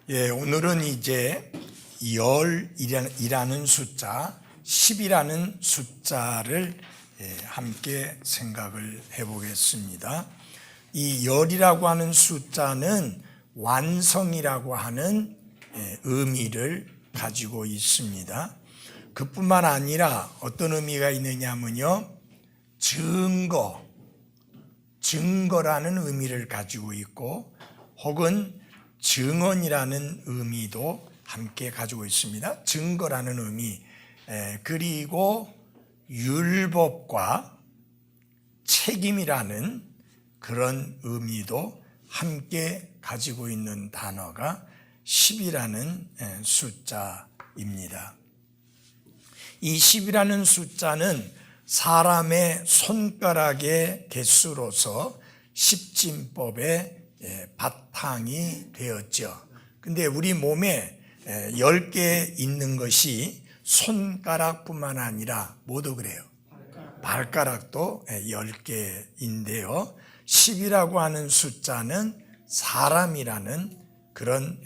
오늘은 이제 열이라는 숫자, 10이라는 숫자를 함께 생각을 해보겠습니다. 이 열이라고 하는 숫자는 완성이라고 하는 의미를 가지고 있습니다. 그뿐만 아니라 어떤 의미가 있느냐면요, 증거라는 의미를 가지고 있고, 혹은 증언이라는 의미도 함께 가지고 있습니다. 증거라는 의미, 그리고 율법과 책임이라는 그런 의미도 함께 가지고 있는 단어가 10이라는 숫자입니다. 이 10이라는 숫자는 사람의 손가락의 개수로서 십진법의 바탕이 되었죠. 근데 우리 몸에 10개 있는 것이 손가락뿐만 아니라 모두 그래요. 발가락도 10개인데요. 10이라고 하는 숫자는 사람이라는 그런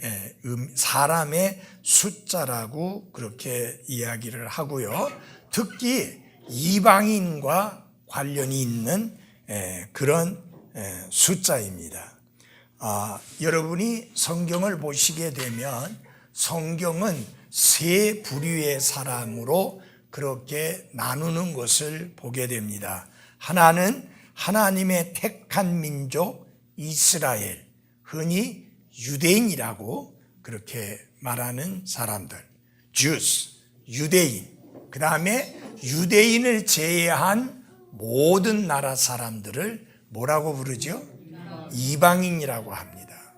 사람의 숫자라고 그렇게 이야기를 하고요. 특히 이방인과 관련이 있는 그런 숫자입니다. 여러분이 성경을 보시게 되면 성경은 세 부류의 사람으로 그렇게 나누는 것을 보게 됩니다. 하나는 하나님의 택한 민족 이스라엘, 흔히 유대인이라고 그렇게 말하는 사람들, Jews, 유대인. 그 다음에 유대인을 제외한 모든 나라 사람들을 뭐라고 부르죠? 이방인이라고 합니다.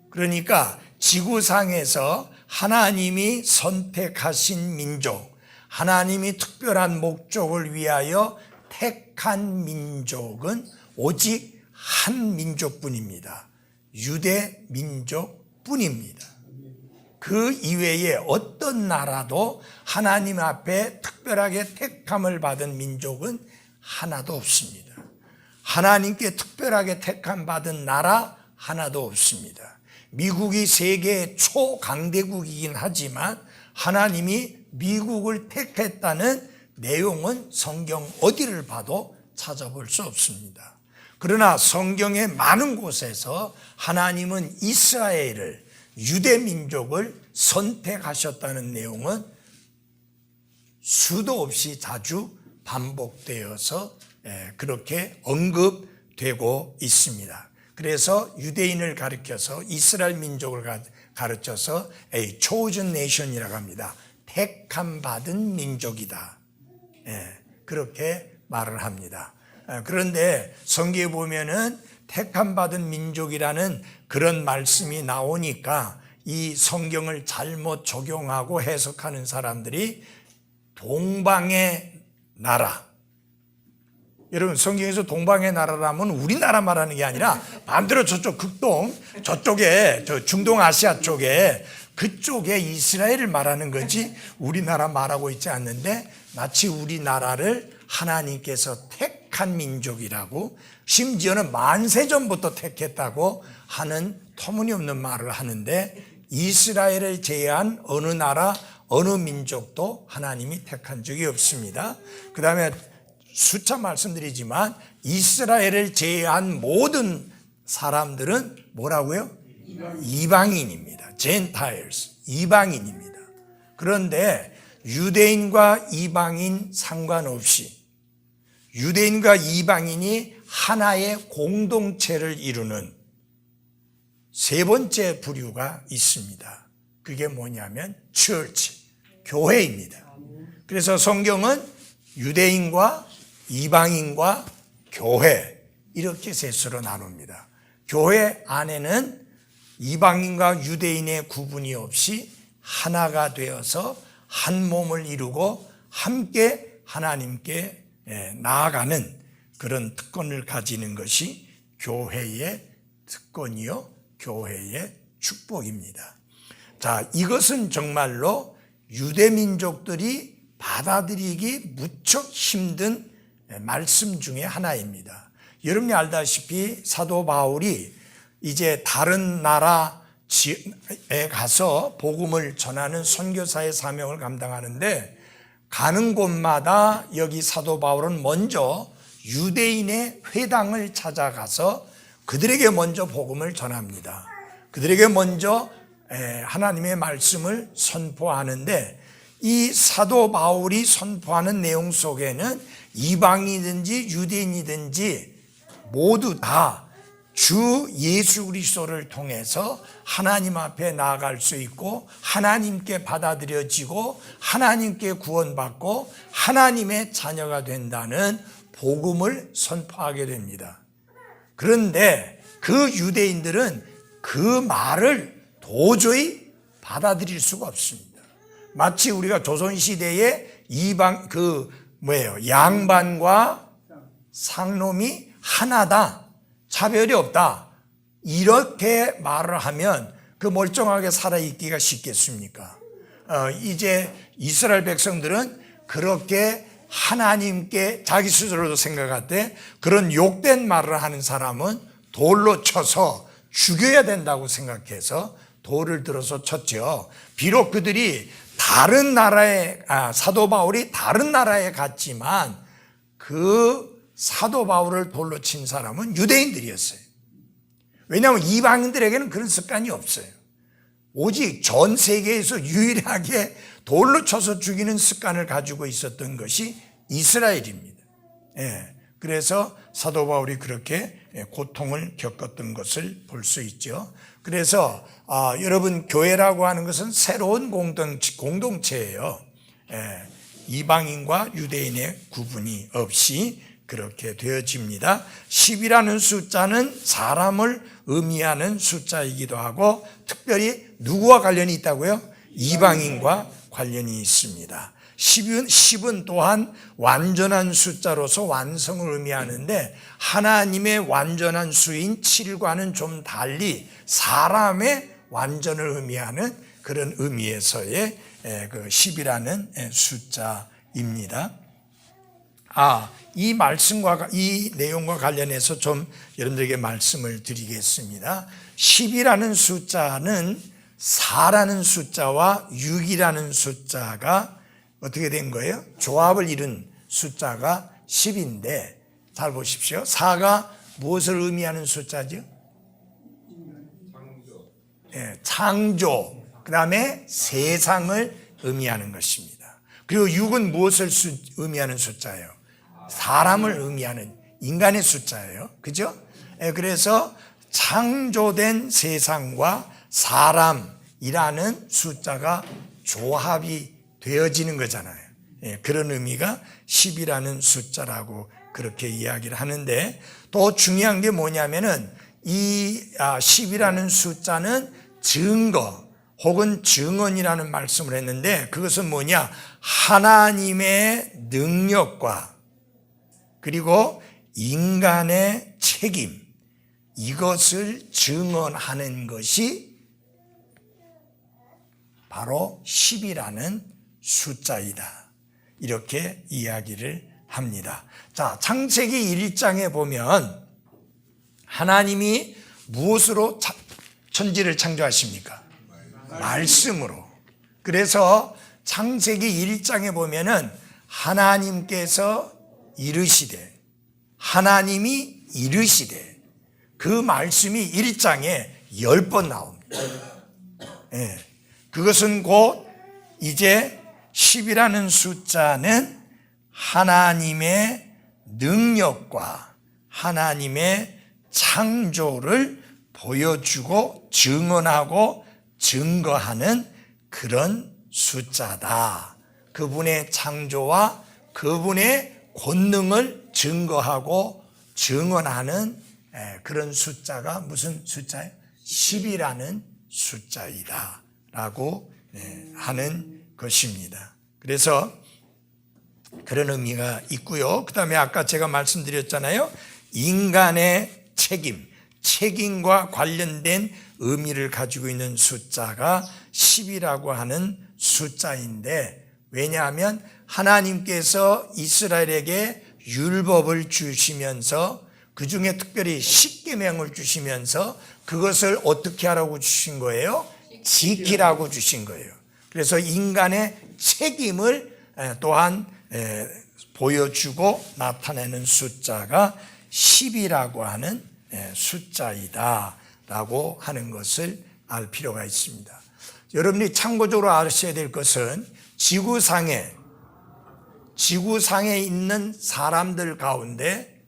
그러니까 지구상에서 하나님이 선택하신 민족, 하나님이 특별한 목적을 위하여 택한 민족은 오직 한 민족뿐입니다. 유대 민족뿐입니다. 그 이외에 어떤 나라도 하나님 앞에 특별하게 택함을 받은 민족은 하나도 없습니다. 하나님께 특별하게 택함 받은 나라 하나도 없습니다. 미국이 세계 초강대국이긴 하지만 하나님이 미국을 택했다는 내용은 성경 어디를 봐도 찾아볼 수 없습니다. 그러나 성경의 많은 곳에서 하나님은 이스라엘을, 유대 민족을 선택하셨다는 내용은 수도 없이 자주 반복되어서 그렇게 언급되고 있습니다. 그래서 유대인을 가리켜서 이스라엘 민족을 가르쳐서 a chosen nation이라고 합니다. 택함 받은 민족이다. 그렇게 말을 합니다. 그런데 성경에 보면은 택함 받은 민족이라는 그런 말씀이 나오니까 이 성경을 잘못 적용하고 해석하는 사람들이 동방의 나라, 여러분 성경에서 동방의 나라라면 우리나라 말하는 게 아니라 반대로 저쪽 극동, 저쪽에 중동 아시아 쪽에 그쪽에 이스라엘을 말하는 거지 우리나라 말하고 있지 않는데, 마치 우리나라를 하나님께서 택한 민족이라고, 심지어는 만세전부터 택했다고 하는 터무니없는 말을 하는데, 이스라엘을 제외한 어느 나라 어느 민족도 하나님이 택한 적이 없습니다. 그 다음에 수차 말씀드리지만 이스라엘을 제외한 모든 사람들은 뭐라고요? 이방인입니다. Gentiles, 이방인입니다. 그런데 유대인과 이방인 상관없이 유대인과 이방인이 하나의 공동체를 이루는 세 번째 부류가 있습니다. 그게 뭐냐면 church, 교회입니다. 그래서 성경은 유대인과 이방인과 교회 이렇게 셋으로 나눕니다. 교회 안에는 이방인과 유대인의 구분이 없이 하나가 되어서 한 몸을 이루고 함께 하나님께 나아가는 그런 특권을 가지는 것이 교회의 특권이요, 교회의 축복입니다. 자, 이것은 정말로 유대민족들이 받아들이기 무척 힘든 말씀 중에 하나입니다. 여러분이 알다시피 사도 바울이 이제 다른 나라 지에 가서 복음을 전하는 선교사의 사명을 감당하는데, 가는 곳마다 여기 사도 바울은 먼저 유대인의 회당을 찾아가서 그들에게 먼저 복음을 전합니다. 그들에게 먼저 하나님의 말씀을 선포하는데, 이 사도 바울이 선포하는 내용 속에는 이방이든지 유대인이든지 모두 다 주 예수 그리스도를 통해서 하나님 앞에 나아갈 수 있고, 하나님께 받아들여지고, 하나님께 구원받고 하나님의 자녀가 된다는 복음을 선포하게 됩니다. 그런데 그 유대인들은 그 말을 도저히 받아들일 수가 없습니다. 마치 우리가 조선시대에 양반과 상놈이 하나다, 차별이 없다, 이렇게 말을 하면 그 멀쩡하게 살아있기가 쉽겠습니까? 이제 이스라엘 백성들은 그렇게 하나님께 자기 스스로도 생각할 때 그런 욕된 말을 하는 사람은 돌로 쳐서 죽여야 된다고 생각해서 돌을 들어서 쳤죠. 비록 그들이 다른 나라에, 사도 바울이 다른 나라에 갔지만 그 사도 바울을 돌로 친 사람은 유대인들이었어요. 왜냐하면 이방인들에게는 그런 습관이 없어요. 오직 전 세계에서 유일하게 돌로 쳐서 죽이는 습관을 가지고 있었던 것이 이스라엘입니다. 그래서 사도 바울이 그렇게 고통을 겪었던 것을 볼 수 있죠. 그래서 여러분, 교회라고 하는 것은 새로운 공동체예요. 이방인과 유대인의 구분이 없이 그렇게 되어집니다. 10이라는 숫자는 사람을 의미하는 숫자이기도 하고, 특별히 누구와 관련이 있다고요? 이방인과 관련이 있습니다. 10은 또한 완전한 숫자로서 완성을 의미하는데, 하나님의 완전한 수인 7과는 좀 달리 사람의 완전을 의미하는 그런 의미에서의 그 10이라는 숫자입니다. 이 말씀과 이 내용과 관련해서 좀 여러분들에게 말씀을 드리겠습니다. 10이라는 숫자는 4라는 숫자와 6이라는 숫자가 어떻게 된 거예요? 조합을 이룬 숫자가 10인데, 잘 보십시오. 4가 무엇을 의미하는 숫자죠? 창조. 그 다음에 세상을 의미하는 것입니다. 그리고 6은 무엇을 의미하는 숫자예요? 사람을 의미하는 인간의 숫자예요. 그죠? 그래서 창조된 세상과 사람이라는 숫자가 조합이 되어지는 거잖아요. 그런 의미가 10이라는 숫자라고 그렇게 이야기를 하는데, 또 중요한 게 뭐냐면은 이 10이라는 숫자는 증거 혹은 증언이라는 말씀을 했는데, 그것은 뭐냐? 하나님의 능력과 그리고 인간의 책임, 이것을 증언하는 것이 바로 10이라는 숫자이다, 이렇게 이야기를 합니다. 자, 창세기 1장에 보면 하나님이 무엇으로 천지를 창조하십니까? 말씀으로. 그래서 창세기 1장에 보면은 하나님께서 이르시되, 하나님이 이르시되, 그 말씀이 1장에 10번 나옵니다. 그것은 곧 이제 10이라는 숫자는 하나님의 능력과 하나님의 창조를 보여주고 증언하고 증거하는 그런 숫자다. 그분의 창조와 그분의 권능을 증거하고 증언하는 그런 숫자가 무슨 숫자예요? 10이라는 숫자이다 라고 하는 것입니다. 그래서 그런 의미가 있고요. 그 다음에 아까 제가 말씀드렸잖아요. 인간의 책임과 관련된 의미를 가지고 있는 숫자가 10이라고 하는 숫자인데, 왜냐하면 하나님께서 이스라엘에게 율법을 주시면서 그 중에 특별히 십계명을 주시면서 그것을 어떻게 하라고 주신 거예요? 지키라고 주신 거예요. 그래서 인간의 책임을 또한 보여주고 나타내는 숫자가 10이라고 하는 숫자이다 라고 하는 것을 알 필요가 있습니다. 여러분이 참고적으로 아셔야 될 것은 지구상에 있는 사람들 가운데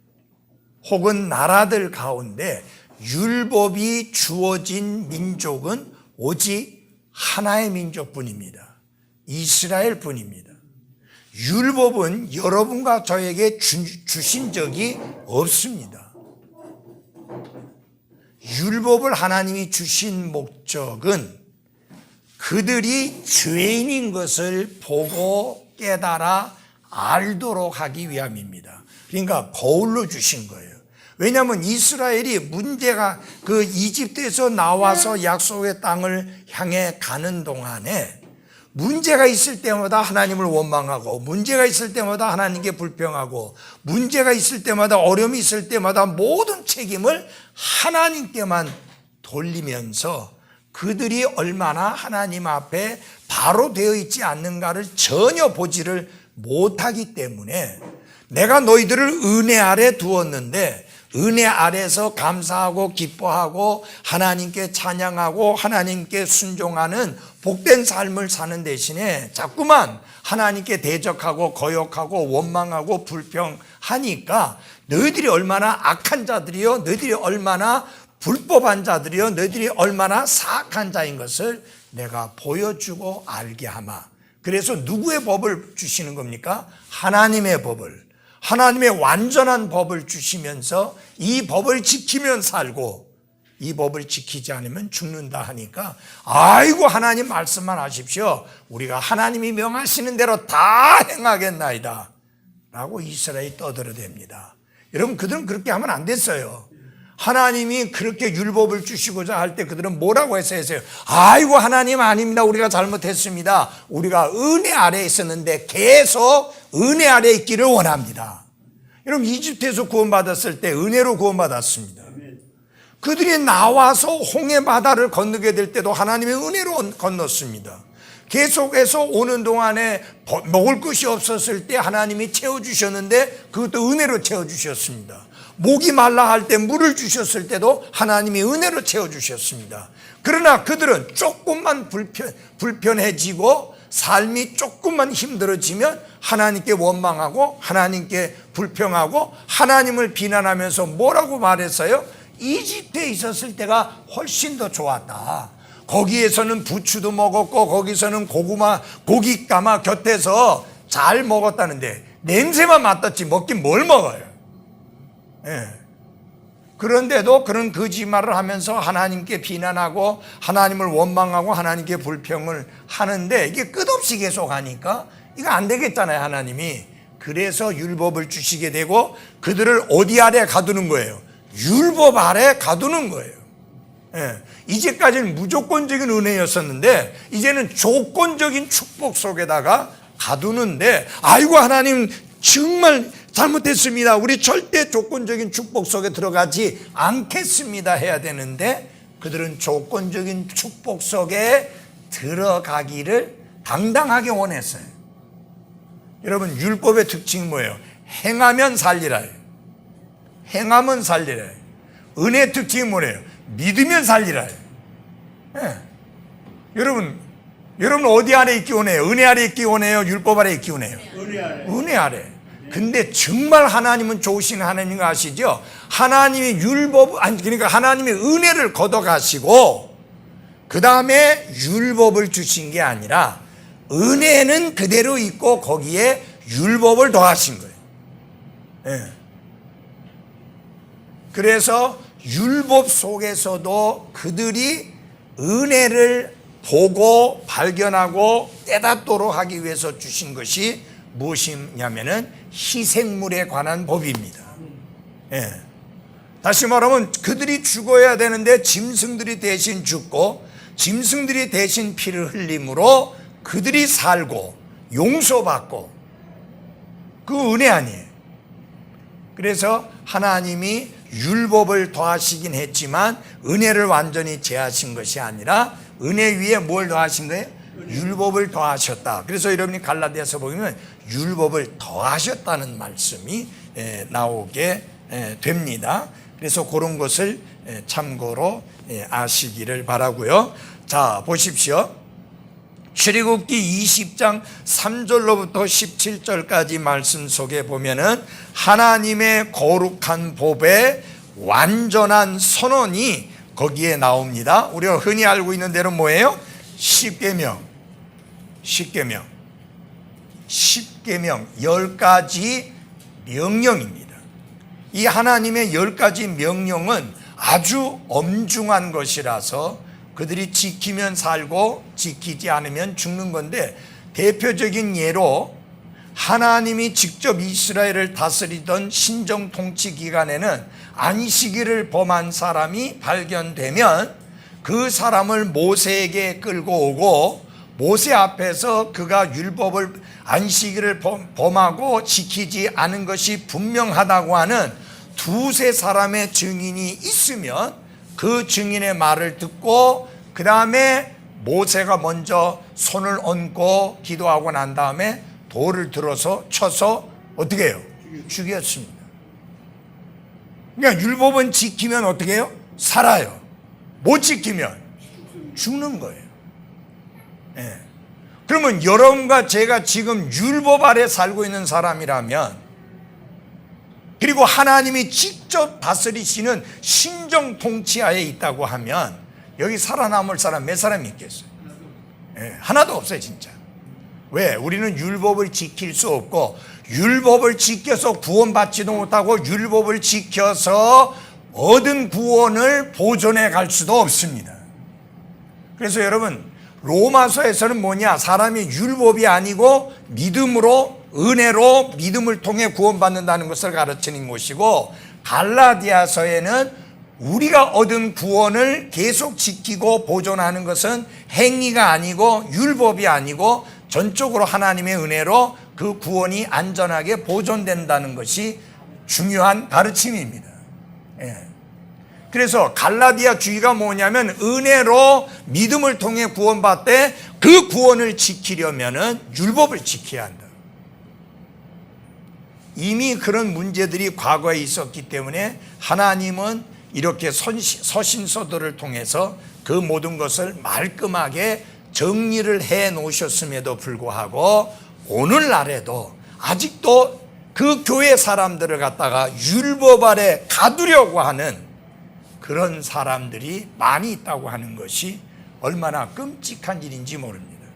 혹은 나라들 가운데 율법이 주어진 민족은 오직 하나의 민족뿐입니다. 이스라엘 뿐입니다. 율법은 여러분과 저에게 주신 적이 없습니다. 율법을 하나님이 주신 목적은 그들이 죄인인 것을 보고 깨달아 알도록 하기 위함입니다. 그러니까 거울로 주신 거예요. 왜냐하면 이스라엘이 문제가 그 이집트에서 나와서 약속의 땅을 향해 가는 동안에 문제가 있을 때마다 하나님을 원망하고 문제가 있을 때마다 하나님께 불평하고 문제가 있을 때마다 어려움이 있을 때마다 모든 책임을 하나님께만 돌리면서 그들이 얼마나 하나님 앞에 바로 되어 있지 않는가를 전혀 보지를 못하기 때문에 내가 너희들을 은혜 아래 두었는데 은혜 아래서 감사하고 기뻐하고 하나님께 찬양하고 하나님께 순종하는 복된 삶을 사는 대신에 자꾸만 하나님께 대적하고 거역하고 원망하고 불평하니까 너희들이 얼마나 악한 자들이요, 너희들이 얼마나 불법한 자들이요, 너희들이 얼마나 사악한 자인 것을 내가 보여주고 알게 하마. 그래서 누구의 법을 주시는 겁니까? 하나님의 법을, 하나님의 완전한 법을 주시면서 이 법을 지키면 살고 이 법을 지키지 않으면 죽는다 하니까 아이고 하나님 말씀만 하십시오. 우리가 하나님이 명하시는 대로 다 행하겠나이다 라고 이스라엘이 떠들어댑니다. 여러분, 그들은 그렇게 하면 안 됐어요. 하나님이 그렇게 율법을 주시고자 할 때 그들은 뭐라고 했어요? 아이고 하나님 아닙니다. 우리가 잘못했습니다. 우리가 은혜 아래에 있었는데 계속 은혜 아래에 있기를 원합니다. 여러분, 이집트에서 구원받았을 때 은혜로 구원받았습니다. 그들이 나와서 홍해 바다를 건너게 될 때도 하나님의 은혜로 건넜습니다. 계속해서 오는 동안에 먹을 것이 없었을 때 하나님이 채워주셨는데 그것도 은혜로 채워주셨습니다. 목이 말라 할 때 물을 주셨을 때도 하나님이 은혜로 채워주셨습니다. 그러나 그들은 조금만 불편해지고 삶이 조금만 힘들어지면 하나님께 원망하고 하나님께 불평하고 하나님을 비난하면서 뭐라고 말했어요? 이집트에 있었을 때가 훨씬 더 좋았다. 거기에서는 부추도 먹었고 거기서는 고구마, 고깃가마 곁에서 잘 먹었다는데 냄새만 맡았지 먹긴 뭘 먹어요. 예. 그런데도 그런 거짓말을 하면서 하나님께 비난하고 하나님을 원망하고 하나님께 불평을 하는데 이게 끝없이 계속 하니까 이거 안 되겠잖아요, 하나님이. 그래서 율법을 주시게 되고 그들을 어디 아래 가두는 거예요? 율법 아래 가두는 거예요. 예. 이제까지는 무조건적인 은혜였었는데 이제는 조건적인 축복 속에다가 가두는데 아이고 하나님 정말 잘못했습니다. 우리 절대 조건적인 축복 속에 들어가지 않겠습니다 해야 되는데 그들은 조건적인 축복 속에 들어가기를 당당하게 원했어요. 여러분, 율법의 특징이 뭐예요? 행하면 살리라. 행하면 살리라. 은혜의 특징이 뭐예요? 믿으면 살리라. 예. 여러분 어디 아래 있기 원해요? 은혜 아래 있기 원해요? 율법 아래 있기 원해요? 은혜 아래. 근데 정말 하나님은 좋으신 하나님인 거 아시죠? 하나님이 그러니까 하나님의 은혜를 걷어가시고 그 다음에 율법을 주신 게 아니라 은혜는 그대로 있고 거기에 율법을 더하신 거예요. 예. 그래서 율법 속에서도 그들이 은혜를 보고 발견하고 깨닫도록 하기 위해서 주신 것이 무엇이냐면은 희생물에 관한 법입니다. 예. 다시 말하면 그들이 죽어야 되는데 짐승들이 대신 죽고 짐승들이 대신 피를 흘림으로 그들이 살고 용서받고 그 은혜 아니에요. 그래서 하나님이 율법을 더하시긴 했지만 은혜를 완전히 제하신 것이 아니라 은혜 위에 뭘 더하신 거예요? 율법을 더하셨다. 그래서 여러분이 갈라디아서 보면 율법을 더하셨다는 말씀이 나오게 됩니다. 그래서 그런 것을 참고로 아시기를 바라고요. 자, 보십시오. 출애굽기 20장 3절로부터 17절까지 말씀 속에 보면은 하나님의 거룩한 법의 완전한 선언이 거기에 나옵니다. 우리가 흔히 알고 있는 대로 뭐예요? 십계명 10가지 명령입니다. 이 하나님의 10가지 명령은 아주 엄중한 것이라서 그들이 지키면 살고 지키지 않으면 죽는 건데, 대표적인 예로 하나님이 직접 이스라엘을 다스리던 신정 통치 기간에는 안식일을 범한 사람이 발견되면 그 사람을 모세에게 끌고 오고, 모세 앞에서 그가 율법을 안식일을 범하고 지키지 않은 것이 분명하다고 하는 두세 사람의 증인이 있으면 그 증인의 말을 듣고 그 다음에 모세가 먼저 손을 얹고 기도하고 난 다음에 돌을 들어서 쳐서 어떻게 해요? 죽였습니다. 그러니까 율법은 지키면 어떻게 해요? 살아요. 못 지키면 죽는 거예요. 예. 그러면 여러분과 제가 지금 율법 아래 살고 있는 사람이라면, 그리고 하나님이 직접 다스리시는 신정 통치하에 있다고 하면 여기 살아남을 사람 몇 사람이 있겠어요? 하나도 없어요, 진짜. 왜? 우리는 율법을 지킬 수 없고, 율법을 지켜서 구원받지도 못하고 율법을 지켜서 얻은 구원을 보존해 갈 수도 없습니다. 그래서 여러분, 로마서에서는 뭐냐? 사람이 율법이 아니고 믿음으로, 은혜로 믿음을 통해 구원받는다는 것을 가르치는 것이고, 갈라디아서에는 우리가 얻은 구원을 계속 지키고 보존하는 것은 행위가 아니고 율법이 아니고 전적으로 하나님의 은혜로 그 구원이 안전하게 보존된다는 것이 중요한 가르침입니다. 그래서 갈라디아 주의가 뭐냐면, 은혜로 믿음을 통해 구원받되 그 구원을 지키려면은 율법을 지켜야 한다. 이미 그런 문제들이 과거에 있었기 때문에 하나님은 이렇게 서신서들을 통해서 그 모든 것을 말끔하게 정리를 해 놓으셨음에도 불구하고 오늘날에도 아직도 그 교회 사람들을 갖다가 율법 아래 가두려고 하는 그런 사람들이 많이 있다고 하는 것이 얼마나 끔찍한 일인지 모릅니다.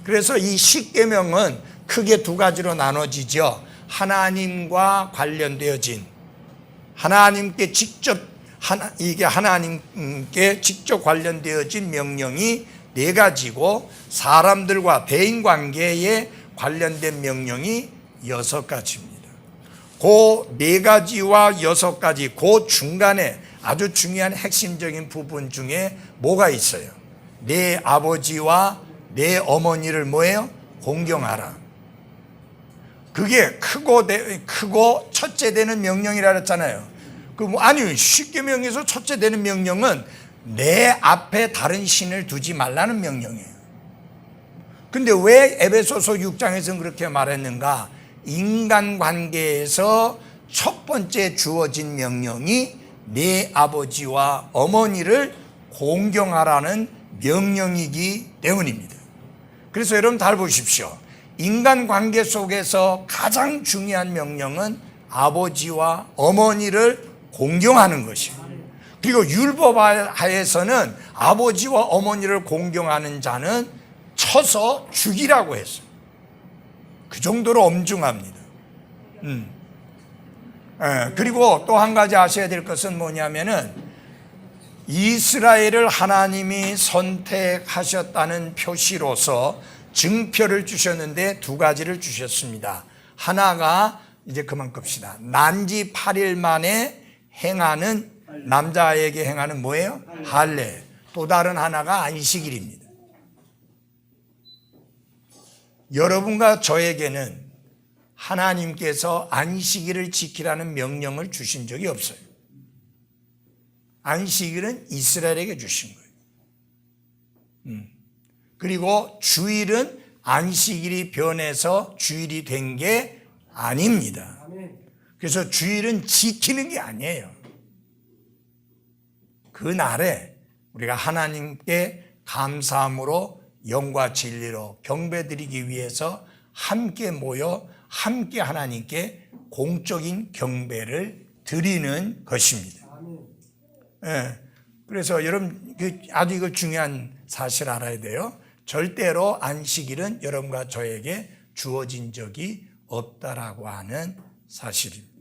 그래서 이 십계명은 크게 두 가지로 나눠지죠. 하나님과 관련되어진, 하나님께 직접 하나님께 직접 관련되어진 명령이 4가지고, 사람들과 대인 관계에 관련된 명령이 6가지입니다. 그 4가지와 6가지, 그 중간에 아주 중요한 핵심적인 부분 중에 뭐가 있어요? 내 아버지와 내 어머니를 뭐예요? 공경하라. 그게 크고 첫째 되는 명령이라 그랬잖아요. 아니, 십계명에서 첫째 되는 명령은 내 앞에 다른 신을 두지 말라는 명령이에요. 근데 왜 에베소서 6장에서는 그렇게 말했는가? 인간관계에서 첫 번째 주어진 명령이 내 아버지와 어머니를 공경하라는 명령이기 때문입니다. 그래서 여러분 잘 보십시오. 인간관계 속에서 가장 중요한 명령은 아버지와 어머니를 공경하는 것이에요. 그리고 율법 하에서는 아버지와 어머니를 공경하는 자는 쳐서 죽이라고 했어요. 그 정도로 엄중합니다. 그리고 또 한 가지 아셔야 될 것은 뭐냐면은, 이스라엘을 하나님이 선택하셨다는 표시로서 증표를 주셨는데 2가지를 주셨습니다. 하나가, 이제 그만 끕시다. 난지 8일 만에 행하는, 남자에게 행하는 뭐예요? 할례. 또 다른 하나가 안식일입니다. 여러분과 저에게는 하나님께서 안식일을 지키라는 명령을 주신 적이 없어요. 안식일은 이스라엘에게 주신 거예요. 그리고 주일은 안식일이 변해서 주일이 된 게 아닙니다. 그래서 주일은 지키는 게 아니에요. 그 날에 우리가 하나님께 감사함으로 영과 진리로 경배드리기 위해서 함께 모여 함께 하나님께 공적인 경배를 드리는 것입니다. 예, 그래서 여러분 아주 이거 중요한 사실 알아야 돼요. 절대로 안식일은 여러분과 저에게 주어진 적이 없다라고 하는 사실입니다.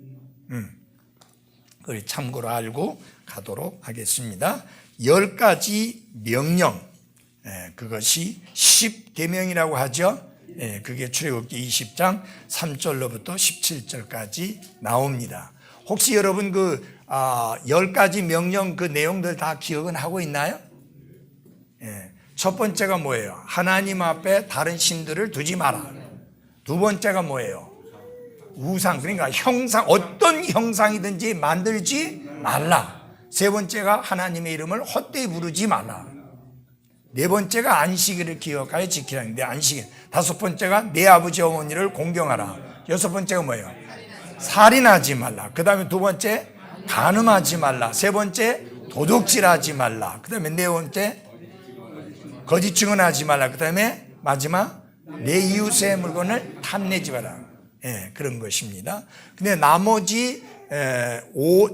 그걸 참고로 알고 가도록 하겠습니다. 10가지 명령, 그것이 10계명이라고 하죠. 그게 출애굽기 20장 3절로부터 17절까지 나옵니다. 혹시 여러분 그 10가지 명령 그 내용들 다 기억은 하고 있나요? 첫 번째가 뭐예요? 하나님 앞에 다른 신들을 두지 마라. 두 번째가 뭐예요? 우상, 그러니까 형상, 어떤 형상이든지 만들지 말라. 세 번째가 하나님의 이름을 헛되이 부르지 말라. 네 번째가 안식일을 기억하여 지키라는데 안식일. 다섯 번째가 내 아버지 어머니를 공경하라. 여섯 번째가 뭐예요? 살인하지 말라. 그 다음에 두 번째 간음하지 말라. 세 번째 도둑질하지 말라. 그 다음에 네 번째 거짓 증언하지 말라. 그 다음에 마지막 내 이웃의 물건을 탐내지 마라. 그런 것입니다. 근데 나머지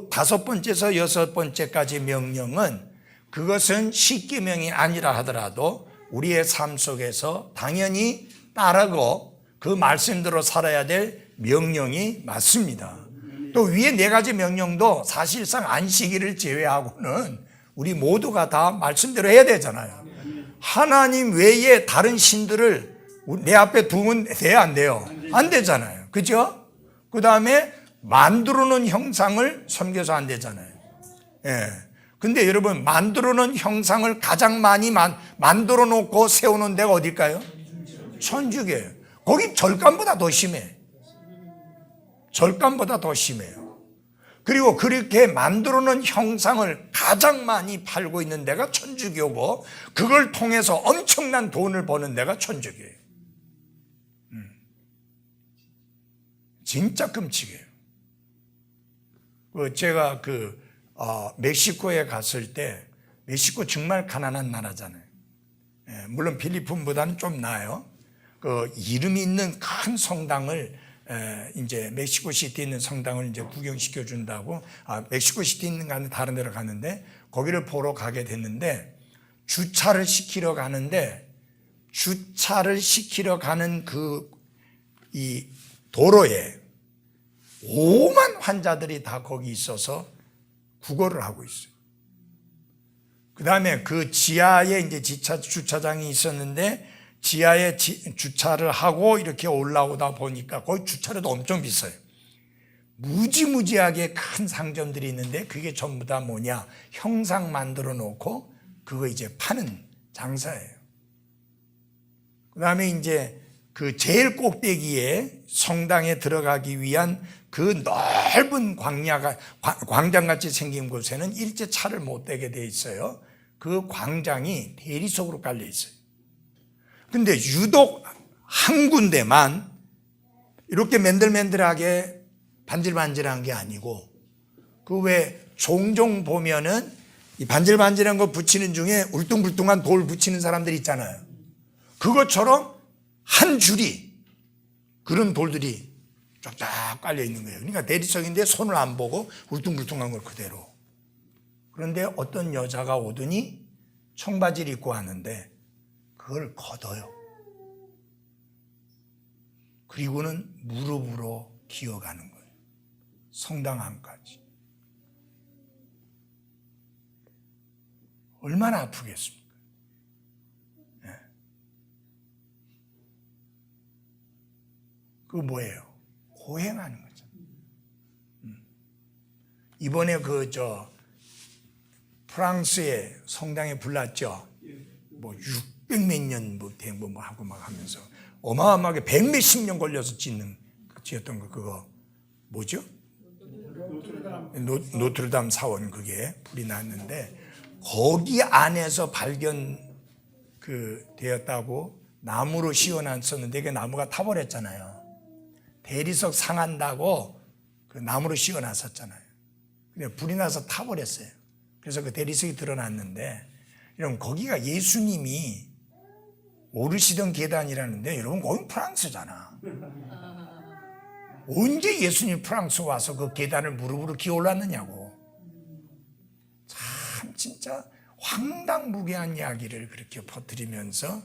다섯 번째에서 여섯 번째까지 명령은 그것은 십계명이 아니라 하더라도 우리의 삶 속에서 당연히 따르고 그 말씀대로 살아야 될 명령이 맞습니다. 또 위에 네 가지 명령도 사실상 안식일을 제외하고는 우리 모두가 다 말씀대로 해야 되잖아요. 하나님 외에 다른 신들을 내 앞에 두면 돼야 안 돼요? 안 되잖아요. 그죠? 그 다음에 만들어 놓은 형상을 섬겨서 안 되잖아요. 근데 여러분 만들어 놓은 형상을 가장 많이 만들어 놓고 세우는 데가 어딜까요? 천주교예요. 거기 절간보다 더 심해. 절간보다 더 심해요. 그리고 그렇게 만들어 놓은 형상을 가장 많이 팔고 있는 데가 천주교고 그걸 통해서 엄청난 돈을 버는 데가 천주교예요. 진짜 끔찍해요. 제가 멕시코에 갔을 때 멕시코 정말 가난한 나라잖아요. 물론 필리핀보다는 좀 나아요. 이름이 있는 큰 성당을 이제 멕시코 시티에 있는 성당을 이제 구경시켜 준다고 멕시코 시티에 있는 거 아니라 다른 데로 갔는데 거기를 보러 가게 됐는데 주차를 시키러 가는 이 도로에 5만 환자들이 다 거기 있어서 구걸을 하고 있어요. 그 다음에 그 지하에 이제 주차장이 있었는데 지하에 주차를 하고 이렇게 올라오다 보니까 거기 주차료도 엄청 비싸요. 무지무지하게 큰 상점들이 있는데 그게 전부 다 뭐냐? 형상 만들어 놓고 그거 이제 파는 장사예요. 그 다음에 이제 그 제일 꼭대기에 성당에 들어가기 위한 그 넓은 광장같이 생긴 곳에는 일제 차를 못 대게 돼 있어요. 그 광장이 대리석으로 깔려 있어요. 근데 유독 한 군데만 이렇게 맨들맨들하게 반질반질한 게 아니고 그 왜 종종 보면은 이 반질반질한 거 붙이는 중에 울퉁불퉁한 돌 붙이는 사람들 있잖아요. 그것처럼 한 줄이 그런 돌들이 쫙쫙 깔려 있는 거예요. 그러니까 대리석인데 손을 안 보고 울퉁불퉁한 걸 그대로. 그런데 어떤 여자가 오더니 청바지를 입고 왔는데 그걸 걷어요. 그리고는 무릎으로 기어가는 거예요. 성당 안까지. 얼마나 아프겠습니까? 그거 뭐예요? 고행하는 거죠. 이번에 프랑스의 성당에 불났죠. 뭐 600 몇 년 뭐 하고 막 하면서 어마어마하게 100 몇십 년 걸려서 지었던 거 그거 뭐죠? 노트르담 사원 그게 불이 났는데 거기 안에서 되었다고 나무로 씌워놨었는데 그 나무가 타버렸잖아요. 대리석 상한다고 그 나무로 씌워놨었잖아요. 근데 불이 나서 타버렸어요. 그래서 그 대리석이 드러났는데 여러분 거기가 예수님이 오르시던 계단이라는데 여러분 거기 프랑스잖아. 언제 예수님 프랑스 와서 그 계단을 무릎으로 기어 올랐느냐고. 참 진짜 황당무계한 이야기를 그렇게 퍼뜨리면서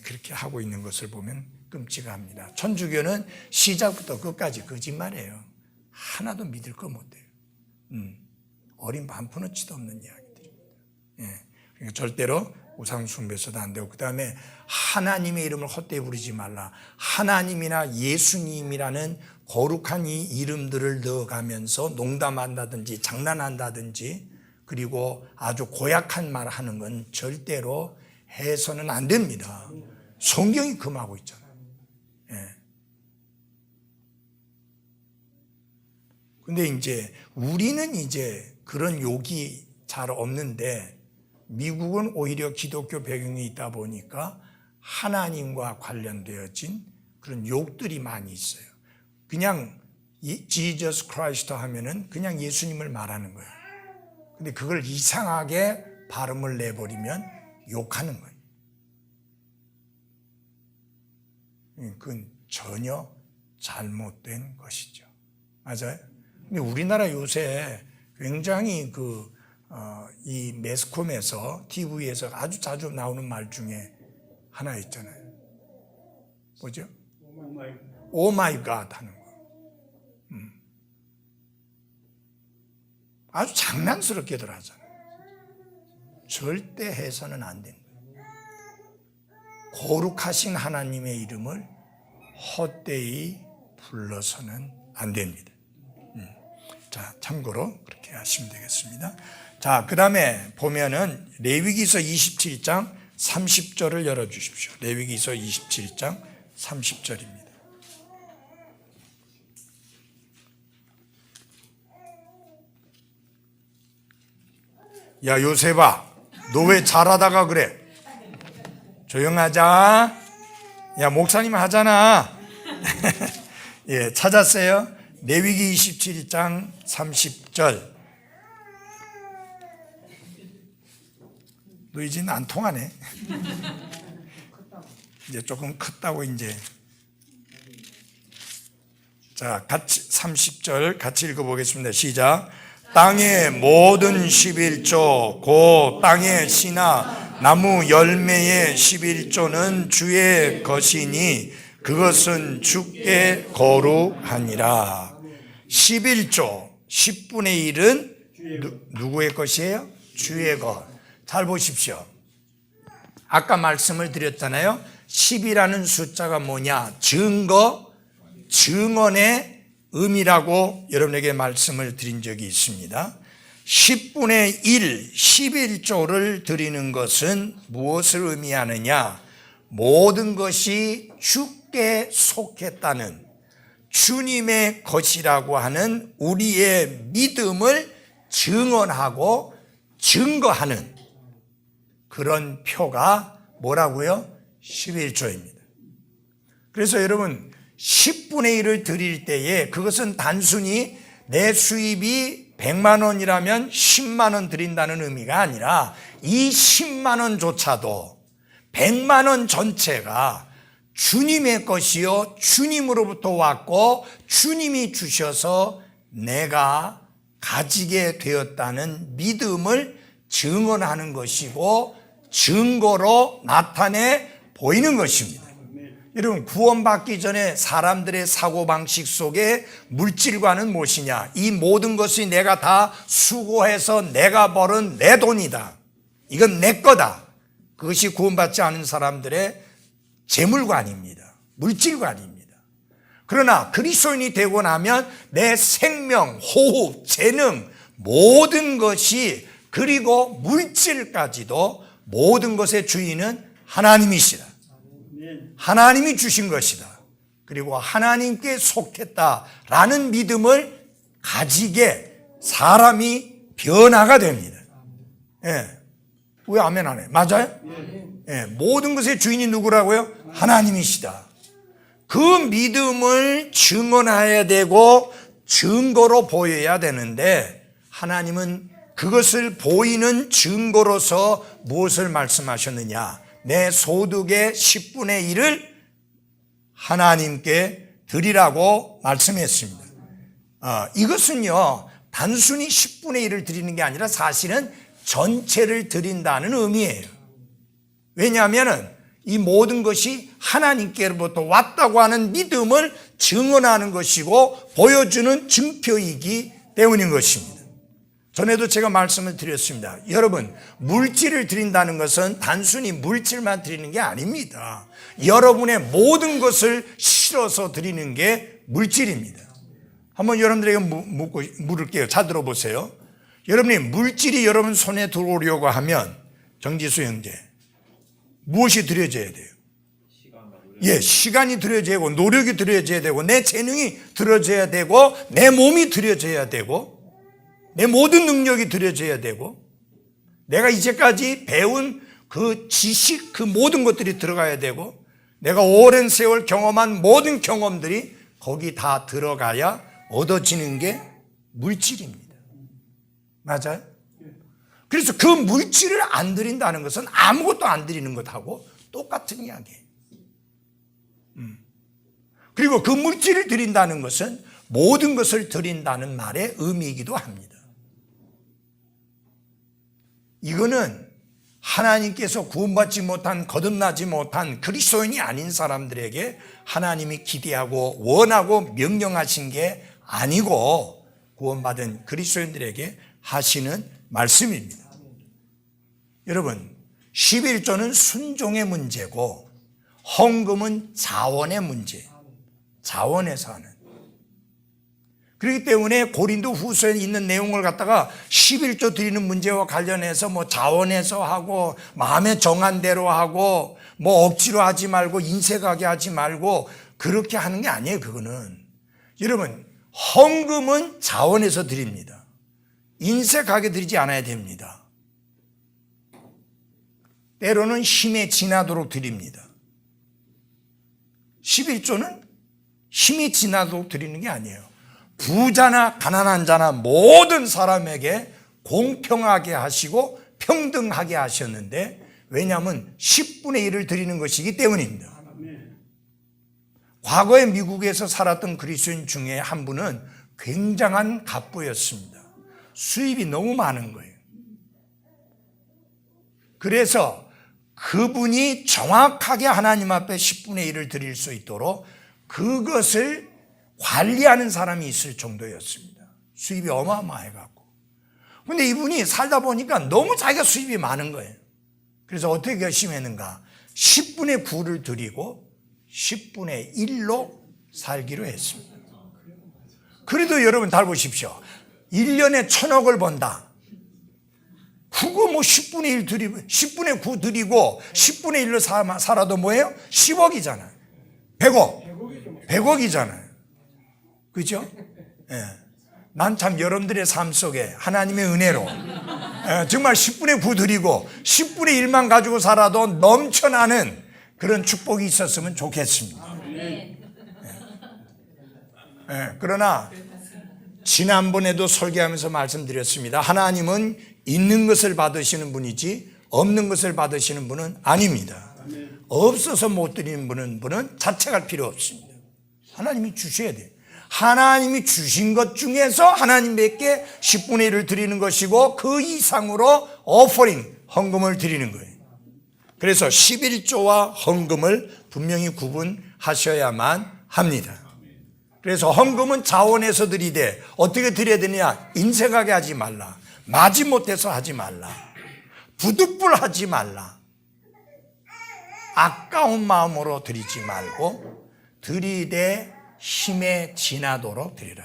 그렇게 하고 있는 것을 보면 끔찍합니다. 천주교는 시작부터 끝까지 거짓말이에요. 하나도 믿을 거 못해요. 어린 반푼어치도 없는 이야기들입니다. 그러니까 절대로 우상 숭배서도 안 되고, 그 다음에 하나님의 이름을 헛되이 부르지 말라. 하나님이나 예수님이라는 거룩한 이 이름들을 넣어가면서 농담한다든지 장난한다든지 그리고 아주 고약한 말 하는 건 절대로 해서는 안 됩니다. 성경이 금하고 있잖아요. 근데 이제 우리는 이제 그런 욕이 잘 없는데 미국은 오히려 기독교 배경이 있다 보니까 하나님과 관련되어진 그런 욕들이 많이 있어요. 그냥 Jesus Christ 하면은 그냥 예수님을 말하는 거예요. 근데 그걸 이상하게 발음을 내버리면 욕하는 거예요. 그건 전혀 잘못된 것이죠. 맞아요? 근데 우리나라 요새 굉장히 이 매스컴에서, TV에서 아주 자주 나오는 말 중에 하나 있잖아요. 뭐죠? 오 마이 갓 하는 거. 아주 장난스럽게들 하잖아요. 절대 해서는 안 됩니다. 거룩하신 하나님의 이름을 헛되이 불러서는 안 됩니다. 자, 참고로 그렇게 하시면 되겠습니다. 자, 그 다음에 보면은 레위기서 27장 30절을 열어주십시오. 레위기서 27장 30절입니다. 야, 요셉아, 너 왜 잘하다가 그래? 조용하자. 야, 목사님 하잖아. 예, 찾았어요? 레위기 27장 30절. 너 이제는 안 통하네. 이제 조금 컸다고 이제. 자, 같이 30절 같이 읽어보겠습니다. 시작. 땅의 모든 11조 곧 땅의 씨나 나무 열매의 11조는 주의 것이니 그것은 주께 거룩하니라. 11조 10분의 1은 누구의 것이에요? 주의 것. 잘 보십시오. 아까 말씀을 드렸잖아요. 10이라는 숫자가 뭐냐? 증거, 증언의 의미라고 여러분에게 말씀을 드린 적이 있습니다. 10분의 1, 11조를 드리는 것은 무엇을 의미하느냐? 모든 것이 주께 속했다는 주님의 것이라고 하는 우리의 믿음을 증언하고 증거하는 그런 표가 뭐라고요? 11조입니다. 그래서 여러분 10분의 1을 드릴 때에 그것은 단순히 내 수입이 100만 원이라면 10만 원 드린다는 의미가 아니라 이 10만 원조차도 100만 원 전체가 주님의 것이요 주님으로부터 왔고 주님이 주셔서 내가 가지게 되었다는 믿음을 증언하는 것이고 증거로 나타내 보이는 것입니다. 여러분, 구원받기 전에 사람들의 사고방식 속에 물질과는 무엇이냐? 이 모든 것이 내가 다 수고해서 내가 벌은 내 돈이다. 이건 내 거다. 그것이 구원받지 않은 사람들의 재물관입니다. 물질관입니다. 그러나 그리스도인이 되고 나면 내 생명, 호흡, 재능 모든 것이 그리고 물질까지도 모든 것의 주인은 하나님이시다. 하나님이 주신 것이다. 그리고 하나님께 속했다라는 믿음을 가지게 사람이 변화가 됩니다. 예. 왜 아멘 안 해? 맞아요? 예. 모든 것의 주인이 누구라고요? 하나님이시다. 그 믿음을 증언해야 되고 증거로 보여야 되는데 하나님은 그것을 보이는 증거로서 무엇을 말씀하셨느냐? 내 소득의 10분의 1을 하나님께 드리라고 말씀했습니다. 이것은요, 단순히 10분의 1을 드리는 게 아니라 사실은 전체를 드린다는 의미예요. 왜냐하면 이 모든 것이 하나님께로부터 왔다고 하는 믿음을 증언하는 것이고 보여주는 증표이기 때문인 것입니다. 전에도 제가 말씀을 드렸습니다. 여러분, 물질을 드린다는 것은 단순히 물질만 드리는 게 아닙니다. 여러분의 모든 것을 실어서 드리는 게 물질입니다. 한번 여러분들에게 물을게요. 잘 들어보세요. 여러분이 물질이 여러분 손에 들어오려고 하면 정지수 형제, 무엇이 들여져야 돼요? 예, 시간이 들여져야 되고 노력이 들여져야 되고 내 재능이 들여져야 되고 내 몸이 들여져야 되고 내 모든 능력이 들여져야 되고 내가 이제까지 배운 그 지식, 그 모든 것들이 들어가야 되고 내가 오랜 세월 경험한 모든 경험들이 거기 다 들어가야 얻어지는 게 물질입니다. 맞아요? 그래서 그 물질을 안 드린다는 것은 아무것도 안 드리는 것하고 똑같은 이야기예요. 그리고 그 물질을 드린다는 것은 모든 것을 드린다는 말의 의미이기도 합니다. 이거는 하나님께서 구원받지 못한, 거듭나지 못한 그리스도인이 아닌 사람들에게 하나님이 기대하고 원하고 명령하신 게 아니고 구원받은 그리스도인들에게 하시는 말씀입니다. 여러분, 11조는 순종의 문제고 헌금은 자원의 문제, 자원에서 하는. 그렇기 때문에 고린도 후서에 있는 내용을 갖다가 11조 드리는 문제와 관련해서 뭐 자원해서 하고 마음에 정한 대로 하고 뭐 억지로 하지 말고 인색하게 하지 말고 그렇게 하는 게 아니에요. 그거는 여러분, 헌금은 자원해서 드립니다. 인색하게 드리지 않아야 됩니다. 때로는 힘에 지나도록 드립니다. 11조는 힘이 지나도록 드리는 게 아니에요. 부자나 가난한 자나 모든 사람에게 공평하게 하시고 평등하게 하셨는데 왜냐하면 10분의 1을 드리는 것이기 때문입니다. 과거에 미국에서 살았던 그리스도인 중에 한 분은 굉장한 갑부였습니다. 수입이 너무 많은 거예요. 그래서 그분이 정확하게 하나님 앞에 10분의 1을 드릴 수 있도록 그것을 관리하는 사람이 있을 정도였습니다. 수입이 어마어마해갖고. 근데 이분이 살다 보니까 너무 자기가 수입이 많은 거예요. 그래서 어떻게 결심했는가? 10분의 9를 드리고 10분의 1로 살기로 했습니다. 그래도 여러분 잘 보십시오. 1년에 1,000억을 번다. 그거 뭐 10분의 1 드리고 10분의 9 드리고 10분의 1로 살아도 뭐예요? 10억이잖아요. 100억. 100억이잖아요. 그죠? 예. 난 참 여러분들의 삶 속에 하나님의 은혜로 정말 10분의 9 드리고 10분의 1만 가지고 살아도 넘쳐나는 그런 축복이 있었으면 좋겠습니다. 예. 예. 그러나 지난번에도 설교하면서 말씀드렸습니다. 하나님은 있는 것을 받으시는 분이지 없는 것을 받으시는 분은 아닙니다. 없어서 못 드리는 분은 자책할 필요 없습니다. 하나님이 주셔야 돼요. 하나님이 주신 것 중에서 하나님께 10분의 1을 드리는 것이고 그 이상으로 오퍼링, 헌금을 드리는 거예요. 그래서 11조와 헌금을 분명히 구분하셔야만 합니다. 그래서 헌금은 자원해서 드리되 어떻게 드려야 되느냐? 인색하게 하지 말라. 마지못해서 하지 말라. 부득불하지 말라. 아까운 마음으로 드리지 말고 드리되 힘에 지나도록 드리라.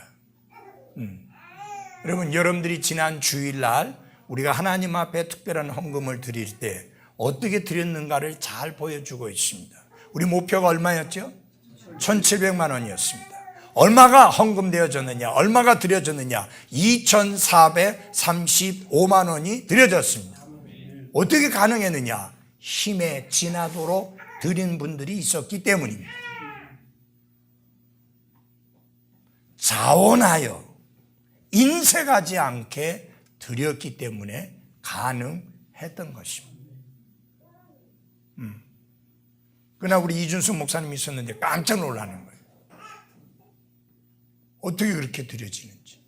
여러분, 여러분들이 지난 주일날 우리가 하나님 앞에 특별한 헌금을 드릴 때 어떻게 드렸는가를 잘 보여주고 있습니다. 우리 목표가 얼마였죠? 1,700만 원이었습니다. 얼마가 헌금되어졌느냐? 얼마가 드려졌느냐? 2,435만 원이 드려졌습니다. 어떻게 가능했느냐? 힘에 지나도록 드린 분들이 있었기 때문입니다. 자원하여 인색하지 않게 드렸기 때문에 가능했던 것입니다. 그러나 우리 이준숙 목사님이 있었는데 깜짝 놀라는 거예요. 어떻게 그렇게 드려지는지.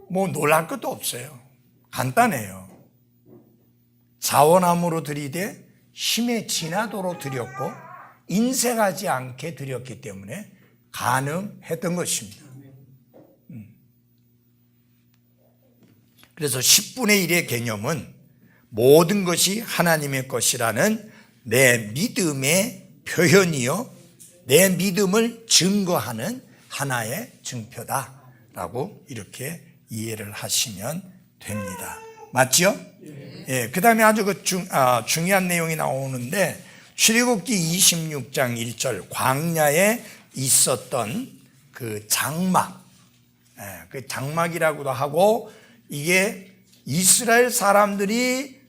뭐 놀랄 것도 없어요. 간단해요. 자원함으로 드리되 힘에 지나도록 드렸고 인색하지 않게 드렸기 때문에 가능했던 것입니다. 그래서 10분의 1의 개념은 모든 것이 하나님의 것이라는 내 믿음의 표현이요, 내 믿음을 증거하는 하나의 증표다라고 이렇게 이해를 하시면 됩니다. 맞죠? 예. 그 다음에 아주 중요한 내용이 나오는데 출애굽기 26장 1절 광야에 있었던 그 장막, 그 장막이라고도 하고 이게 이스라엘 사람들이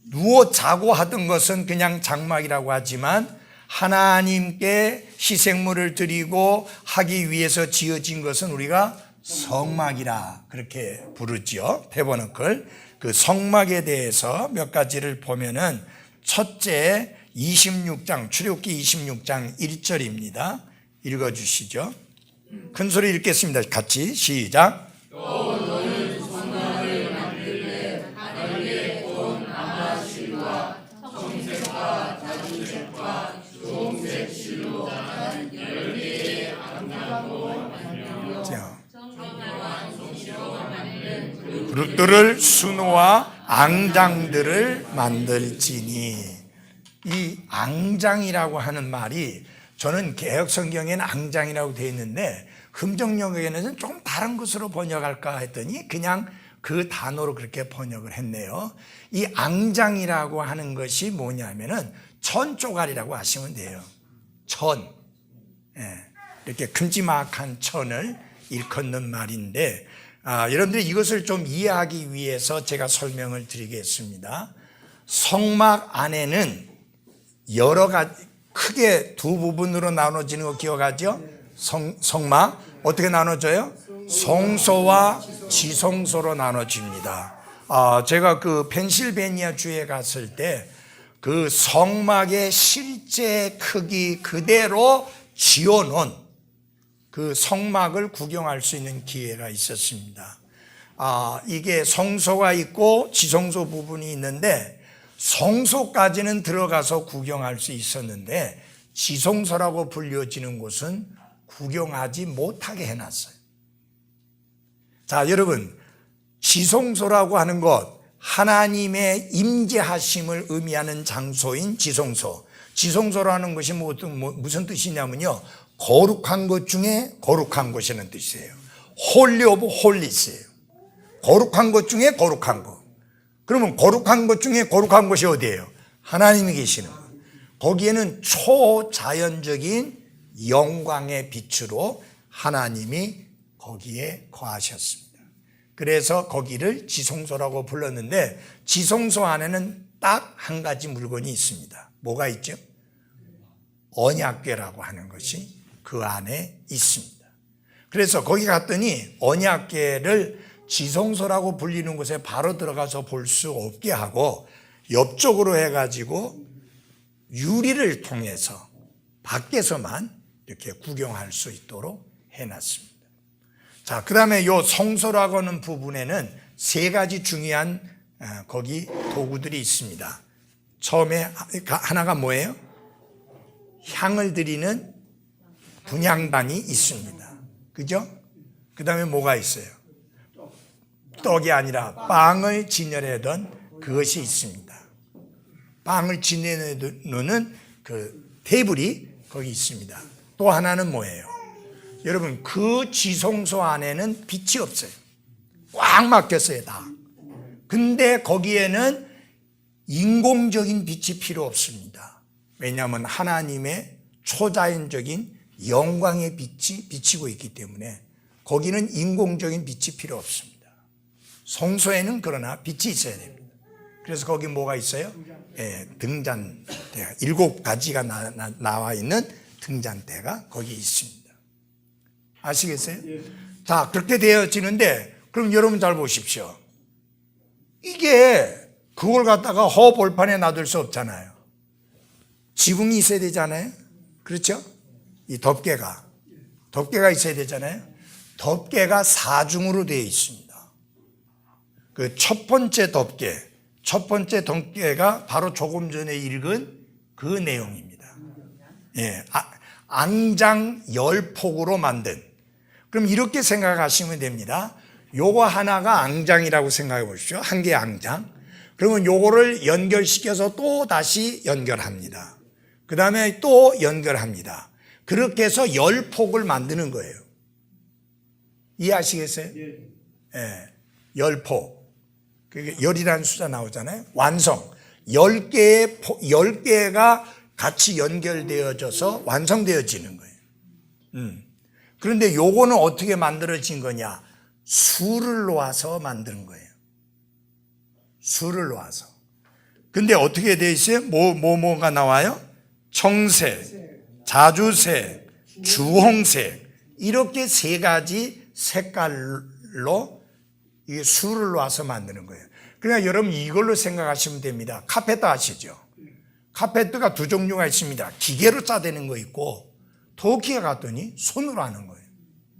누워 자고 하던 것은 그냥 장막이라고 하지만 하나님께 희생물을 드리고 하기 위해서 지어진 것은 우리가 성막이라 그렇게 부르죠. 태버너클. 그 성막에 대해서 몇 가지를 보면은 첫째 26장 출애굽기 26장 1절입니다. 읽어주시죠. 큰 소리 읽겠습니다. 같이 시작. 또 너는 성막을 만들래 하늘의 온 아마실과 청색과 자주색과 주홍색 실로 한 10개의 안장으로 만들며 그릇들을 순호와 앙장들을 만들지니. 이 앙장이라고 하는 말이 저는 개혁성경에는 앙장이라고 되어 있는데 흠정역에는 조금 다른 것으로 번역할까 했더니 그냥 그 단어로 그렇게 번역을 했네요. 이 앙장이라고 하는 것이 뭐냐면은 천 조각이라고 하시면 돼요. 천. 이렇게 큼지막한 천을 일컫는 말인데 여러분들이 이것을 좀 이해하기 위해서 제가 설명을 드리겠습니다. 성막 안에는 여러 가지 크게 두 부분으로 나눠지는 거 기억하죠? 성막 어떻게 나눠져요? 성소와 지성소로 나눠집니다. 제가 그 펜실베니아 주에 갔을 때 그 성막의 실제 크기 그대로 지어놓은 그 성막을 구경할 수 있는 기회가 있었습니다. 이게 성소가 있고 지성소 부분이 있는데 성소까지는 들어가서 구경할 수 있었는데 지성소라고 불려지는 곳은 구경하지 못하게 해놨어요. 자, 여러분, 지성소라고 하는 것, 하나님의 임재하심을 의미하는 장소인 지성소. 지성소라는 것이 무슨 뜻이냐면요, 거룩한 것 중에 거룩한 것이라는 뜻이에요. 홀리 오브 홀리스예요. 거룩한 것 중에 거룩한 것. 그러면 거룩한 것 중에 거룩한 것이 어디예요? 하나님이 계시는 것. 거기에는 초자연적인 영광의 빛으로 하나님이 거기에 거하셨습니다. 그래서 거기를 지성소라고 불렀는데 지성소 안에는 딱 한 가지 물건이 있습니다. 뭐가 있죠? 언약궤라고 하는 것이 그 안에 있습니다. 그래서 거기 갔더니 언약궤를 지성소라고 불리는 곳에 바로 들어가서 볼 수 없게 하고 옆쪽으로 해가지고 유리를 통해서 밖에서만 이렇게 구경할 수 있도록 해놨습니다. 자, 그 다음에 요 성소라고 하는 부분에는 세 가지 중요한 거기 도구들이 있습니다. 처음에 하나가 뭐예요? 향을 드리는 분향단이 있습니다. 그죠? 그 다음에 뭐가 있어요? 떡이 아니라 빵을 진열하던 그것이 있습니다. 빵을 진열하는 그 테이블이 거기 있습니다. 또 하나는 뭐예요? 여러분, 그 지성소 안에는 빛이 없어요. 꽉 막혔어요, 다. 근데 거기에는 인공적인 빛이 필요 없습니다. 왜냐하면 하나님의 초자연적인 영광의 빛이 비치고 있기 때문에 거기는 인공적인 빛이 필요 없습니다. 성소에는 그러나 빛이 있어야 됩니다. 그래서 거기 뭐가 있어요? 등잔대가 7가지가 나와 있는 등잔대가 거기 있습니다. 아시겠어요? 자, 그렇게 되어지는데 그럼 여러분 잘 보십시오. 이게 그걸 갖다가 허벌판에 놔둘 수 없잖아요. 지붕이 있어야 되잖아요. 그렇죠? 이 덮개가 있어야 되잖아요. 덮개가 4중으로 되어 있습니다. 그 첫 번째 덮개가 바로 조금 전에 읽은 그 내용입니다. 앙장 10폭으로 만든. 그럼 이렇게 생각하시면 됩니다. 요거 하나가 앙장이라고 생각해 보십시오. 한 개의 앙장. 그러면 요거를 연결시켜서 또 다시 연결합니다. 그 다음에 또 연결합니다. 그렇게 해서 10폭을 만드는 거예요. 이해하시겠어요? 예. 10폭. 그게 열이라는 숫자 나오잖아요. 완성. 10개가 같이 연결되어져서 완성되어지는 거예요. 그런데 요거는 어떻게 만들어진 거냐? 수를 놓아서 만드는 거예요. 수를 놓아서. 근데 어떻게 되어 있어요? 뭐가 나와요? 청색, 자주색, 주홍색. 이렇게 3가지 색깔로 이 수를 놓아서 만드는 거예요. 그러니까 여러분 이걸로 생각하시면 됩니다. 카페트 아시죠? 카페트가 2 종류가 있습니다. 기계로 짜대는 거 있고 더 기계 갔더니 손으로 하는 거예요.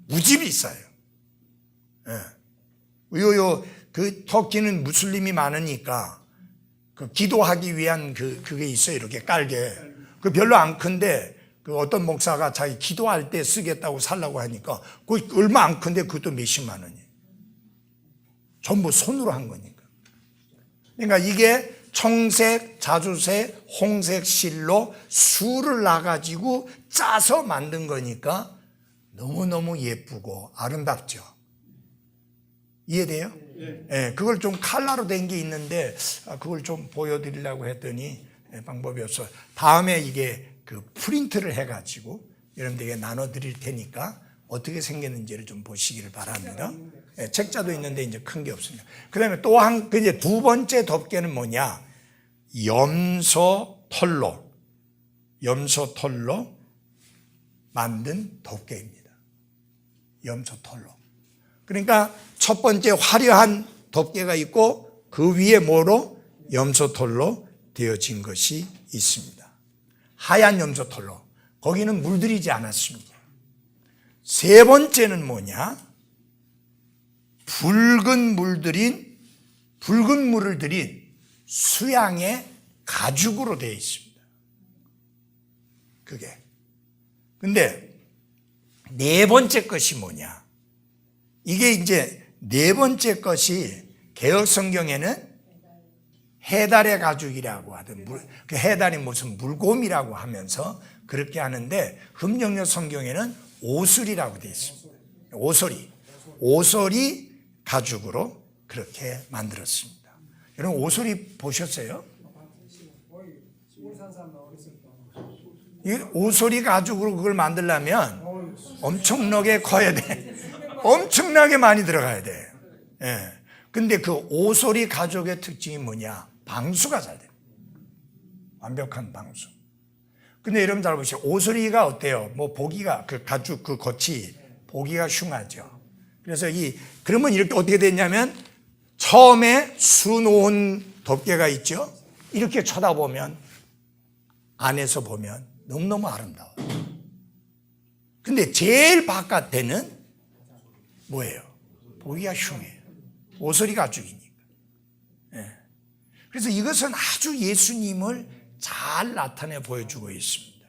무지 비싸요. 그 터키는 무슬림이 많으니까 그 기도하기 위한 그게 있어요. 이렇게 깔게. 그 별로 안 큰데 그 어떤 목사가 자기 기도할 때 쓰겠다고 살라고 하니까 그 얼마 안 큰데 그것도 몇십만 원이에요. 전부 손으로 한 거니까. 그러니까 이게 청색, 자주색, 홍색 실로 수를 놔가지고 짜서 만든 거니까 너무너무 예쁘고 아름답죠. 이해돼요? 네. 그걸 좀 칼라로 된 게 있는데 그걸 좀 보여드리려고 했더니 방법이 없어요. 다음에 이게 그 프린트를 해가지고 여러분들에게 나눠드릴 테니까 어떻게 생겼는지를 좀 보시기를 바랍니다. 책자도 있는데 이제 큰 게 없습니다. 그 다음에 이제 2번째 덮개는 뭐냐? 염소 털로 만든 덮개입니다. 염소 털로. 그러니까 첫 번째 화려한 덮개가 있고 그 위에 뭐로? 염소 털로 되어진 것이 있습니다. 하얀 염소 털로. 거기는 물들이지 않았습니다. 3번째는 뭐냐? 붉은 물을 들인 수양의 가죽으로 되어 있습니다. 그게. 근데 4번째 것이 뭐냐? 이게 이제 4번째 것이 개역 성경에는 해달의 가죽이라고 하든 그 해달이 무슨 물곰이라고 하면서 그렇게 하는데 흠령역 성경에는 오슬이라고 되어 있습니다. 오슬이 가죽으로 그렇게 만들었습니다. 여러분 오슬이 보셨어요? 이 오슬이 가죽으로 그걸 만들려면 엄청나게 커야 돼. 엄청나게 많이 들어가야 돼. 근데 그 오슬이 가죽의 특징이 뭐냐? 방수가 잘 돼. 완벽한 방수. 근데 여러분 잘 보시죠. 오슬이가 어때요? 보기가 그 가죽 그 겉이 보기가 흉하죠. 그래서 그러면 이렇게 어떻게 됐냐면 처음에 수놓은 덮개가 있죠. 이렇게 쳐다보면 안에서 보면 너무너무 아름다워요. 근데 제일 바깥에는 뭐예요? 보기가 흉해요. 오슬이 가죽이니까. 그래서 이것은 아주 예수님을 잘 나타내 보여주고 있습니다.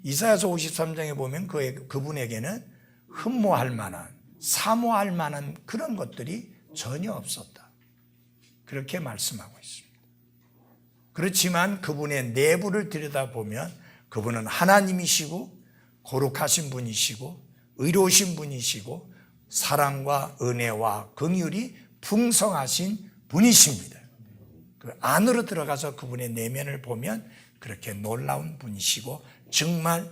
이사야서 53장에 보면 그분에게는 흠모할 만한, 사모할 만한 그런 것들이 전혀 없었다. 그렇게 말씀하고 있습니다. 그렇지만 그분의 내부를 들여다보면 그분은 하나님이시고 거룩하신 분이시고 의로우신 분이시고 사랑과 은혜와 긍휼이 풍성하신 분이십니다. 그 안으로 들어가서 그분의 내면을 보면 그렇게 놀라운 분이시고 정말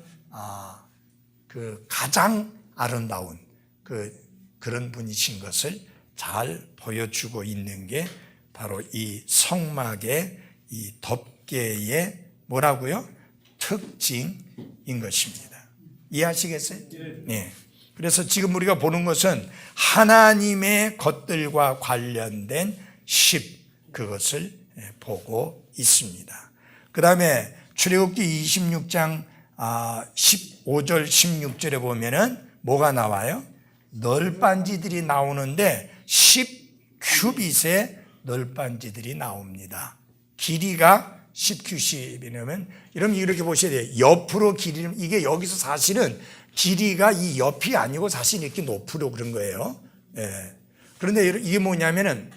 그 가장 아름다운 그런 분이신 것을 잘 보여주고 있는 게 바로 이 성막의 이 덮개의 뭐라고요? 특징인 것입니다. 이해하시겠어요? 네. 그래서 지금 우리가 보는 것은 하나님의 것들과 관련된 그것을 보고 있습니다. 그 다음에 출애굽기 26장 15절 16절에 보면은 뭐가 나와요? 널빤지들이 나오는데 10규빗의 널빤지들이 나옵니다. 길이가 10규빗이면 여러분 이렇게 보셔야 돼요. 옆으로 길이는 이게 여기서 사실은 길이가 이 옆이 아니고 사실 이렇게 높으로 그런 거예요. 예. 그런데 이게 뭐냐면은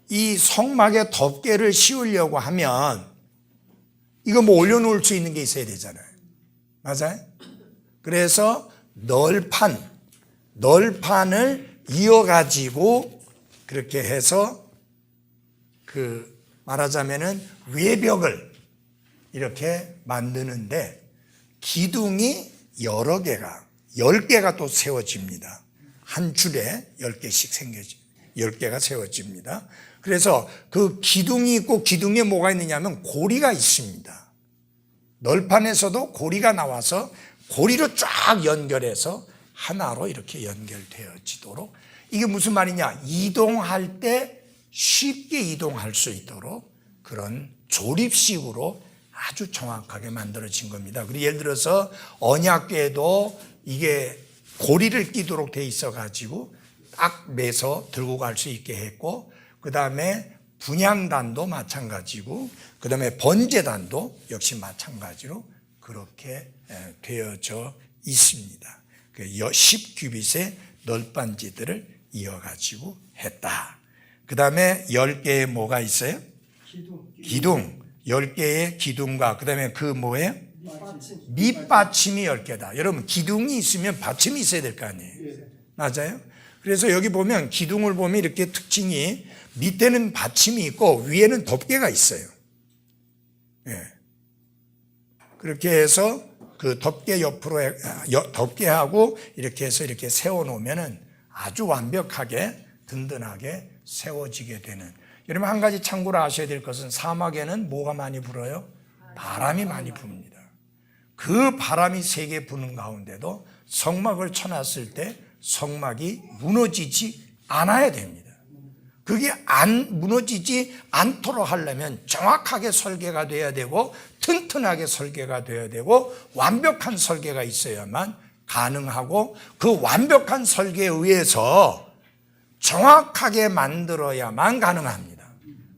이 성막에 덮개를 씌우려고 하면 이거 뭐 올려놓을 수 있는 게 있어야 되잖아요. 맞아요? 그래서 널판을 이어가지고 그렇게 해서 말하자면은 외벽을 이렇게 만드는데 기둥이 여러 개가 10개가 또 세워집니다. 한 줄에 10개씩 10개가 세워집니다. 그래서 그 기둥이 있고 기둥에 뭐가 있느냐면 고리가 있습니다. 널판에서도 고리가 나와서 고리로 쫙 연결해서 하나로 이렇게 연결되어지도록 이게 무슨 말이냐? 이동할 때 쉽게 이동할 수 있도록 그런 조립식으로 아주 정확하게 만들어진 겁니다. 그리고 예를 들어서 언약궤도 이게 고리를 끼도록 돼 있어가지고 딱 매서 들고 갈 수 있게 했고 그 다음에 분향단도 마찬가지고 그 다음에 번제단도 역시 마찬가지로 그렇게 되어져 있습니다. 10규빗의 널빤지들을 이어가지고 했다. 그 다음에 10개의 뭐가 있어요? 기둥. 10개의 기둥과 그 다음에 그 뭐예요? 밑받침이 10개다. 여러분 기둥이 있으면 받침이 있어야 될 거 아니에요. 맞아요? 그래서 여기 보면 기둥을 보면 이렇게 특징이 밑에는 받침이 있고 위에는 덮개가 있어요. 예. 그렇게 해서 그 덮개 옆으로 덮개하고 이렇게 해서 이렇게 세워놓으면은 아주 완벽하게 든든하게 세워지게 되는. 여러분 한 가지 참고로 아셔야 될 것은 사막에는 뭐가 많이 불어요? 바람이 많이 붑니다. 그 바람이 세게 부는 가운데도 성막을 쳐놨을 때 성막이 무너지지 않아야 됩니다. 그게 무너지지 않도록 하려면 정확하게 설계가 돼야 되고 튼튼하게 설계가 돼야 되고 완벽한 설계가 있어야만 가능하고 그 완벽한 설계에 의해서 정확하게 만들어야만 가능합니다.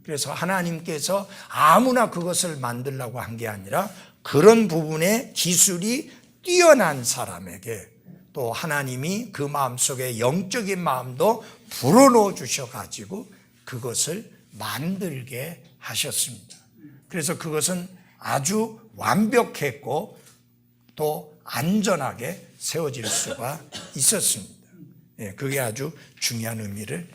그래서 하나님께서 아무나 그것을 만들려고 한 게 아니라 그런 부분에 기술이 뛰어난 사람에게 또 하나님이 그 마음속에 영적인 마음도 불어넣어 주셔가지고 그것을 만들게 하셨습니다. 그래서 그것은 아주 완벽했고 또 안전하게 세워질 수가 있었습니다. 그게 아주 중요한 의미를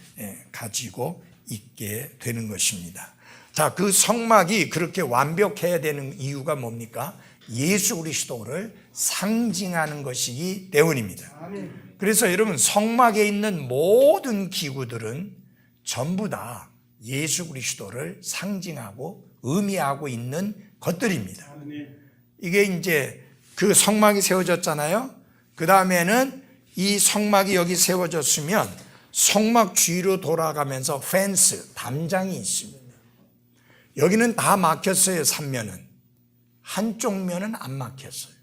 가지고 있게 되는 것입니다. 자, 그 성막이 그렇게 완벽해야 되는 이유가 뭡니까? 예수 그리스도를 상징하는 것이기 때문입니다. 그래서 여러분 성막에 있는 모든 기구들은 전부 다 예수 그리스도를 상징하고 의미하고 있는 것들입니다. 이게 이제 그 성막이 세워졌잖아요. 그 다음에는 이 성막이 여기 세워졌으면 성막 뒤로 돌아가면서 펜스, 담장이 있습니다. 여기는 다 막혔어요. 3면은. 한쪽 면은 안 막혔어요.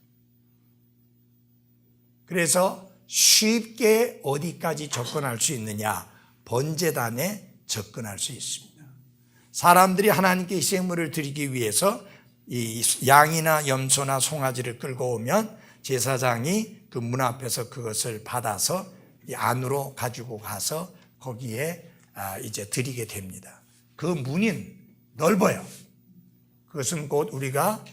그래서 쉽게 어디까지 접근할 수 있느냐? 번제단에 접근할 수 있습니다. 사람들이 하나님께 희생물을 드리기 위해서 이 양이나 염소나 송아지를 끌고 오면 제사장이 그 문 앞에서 그것을 받아서 이 안으로 가지고 가서 거기에 이제 드리게 됩니다. 그 문은 넓어요. 그것은 곧 우리가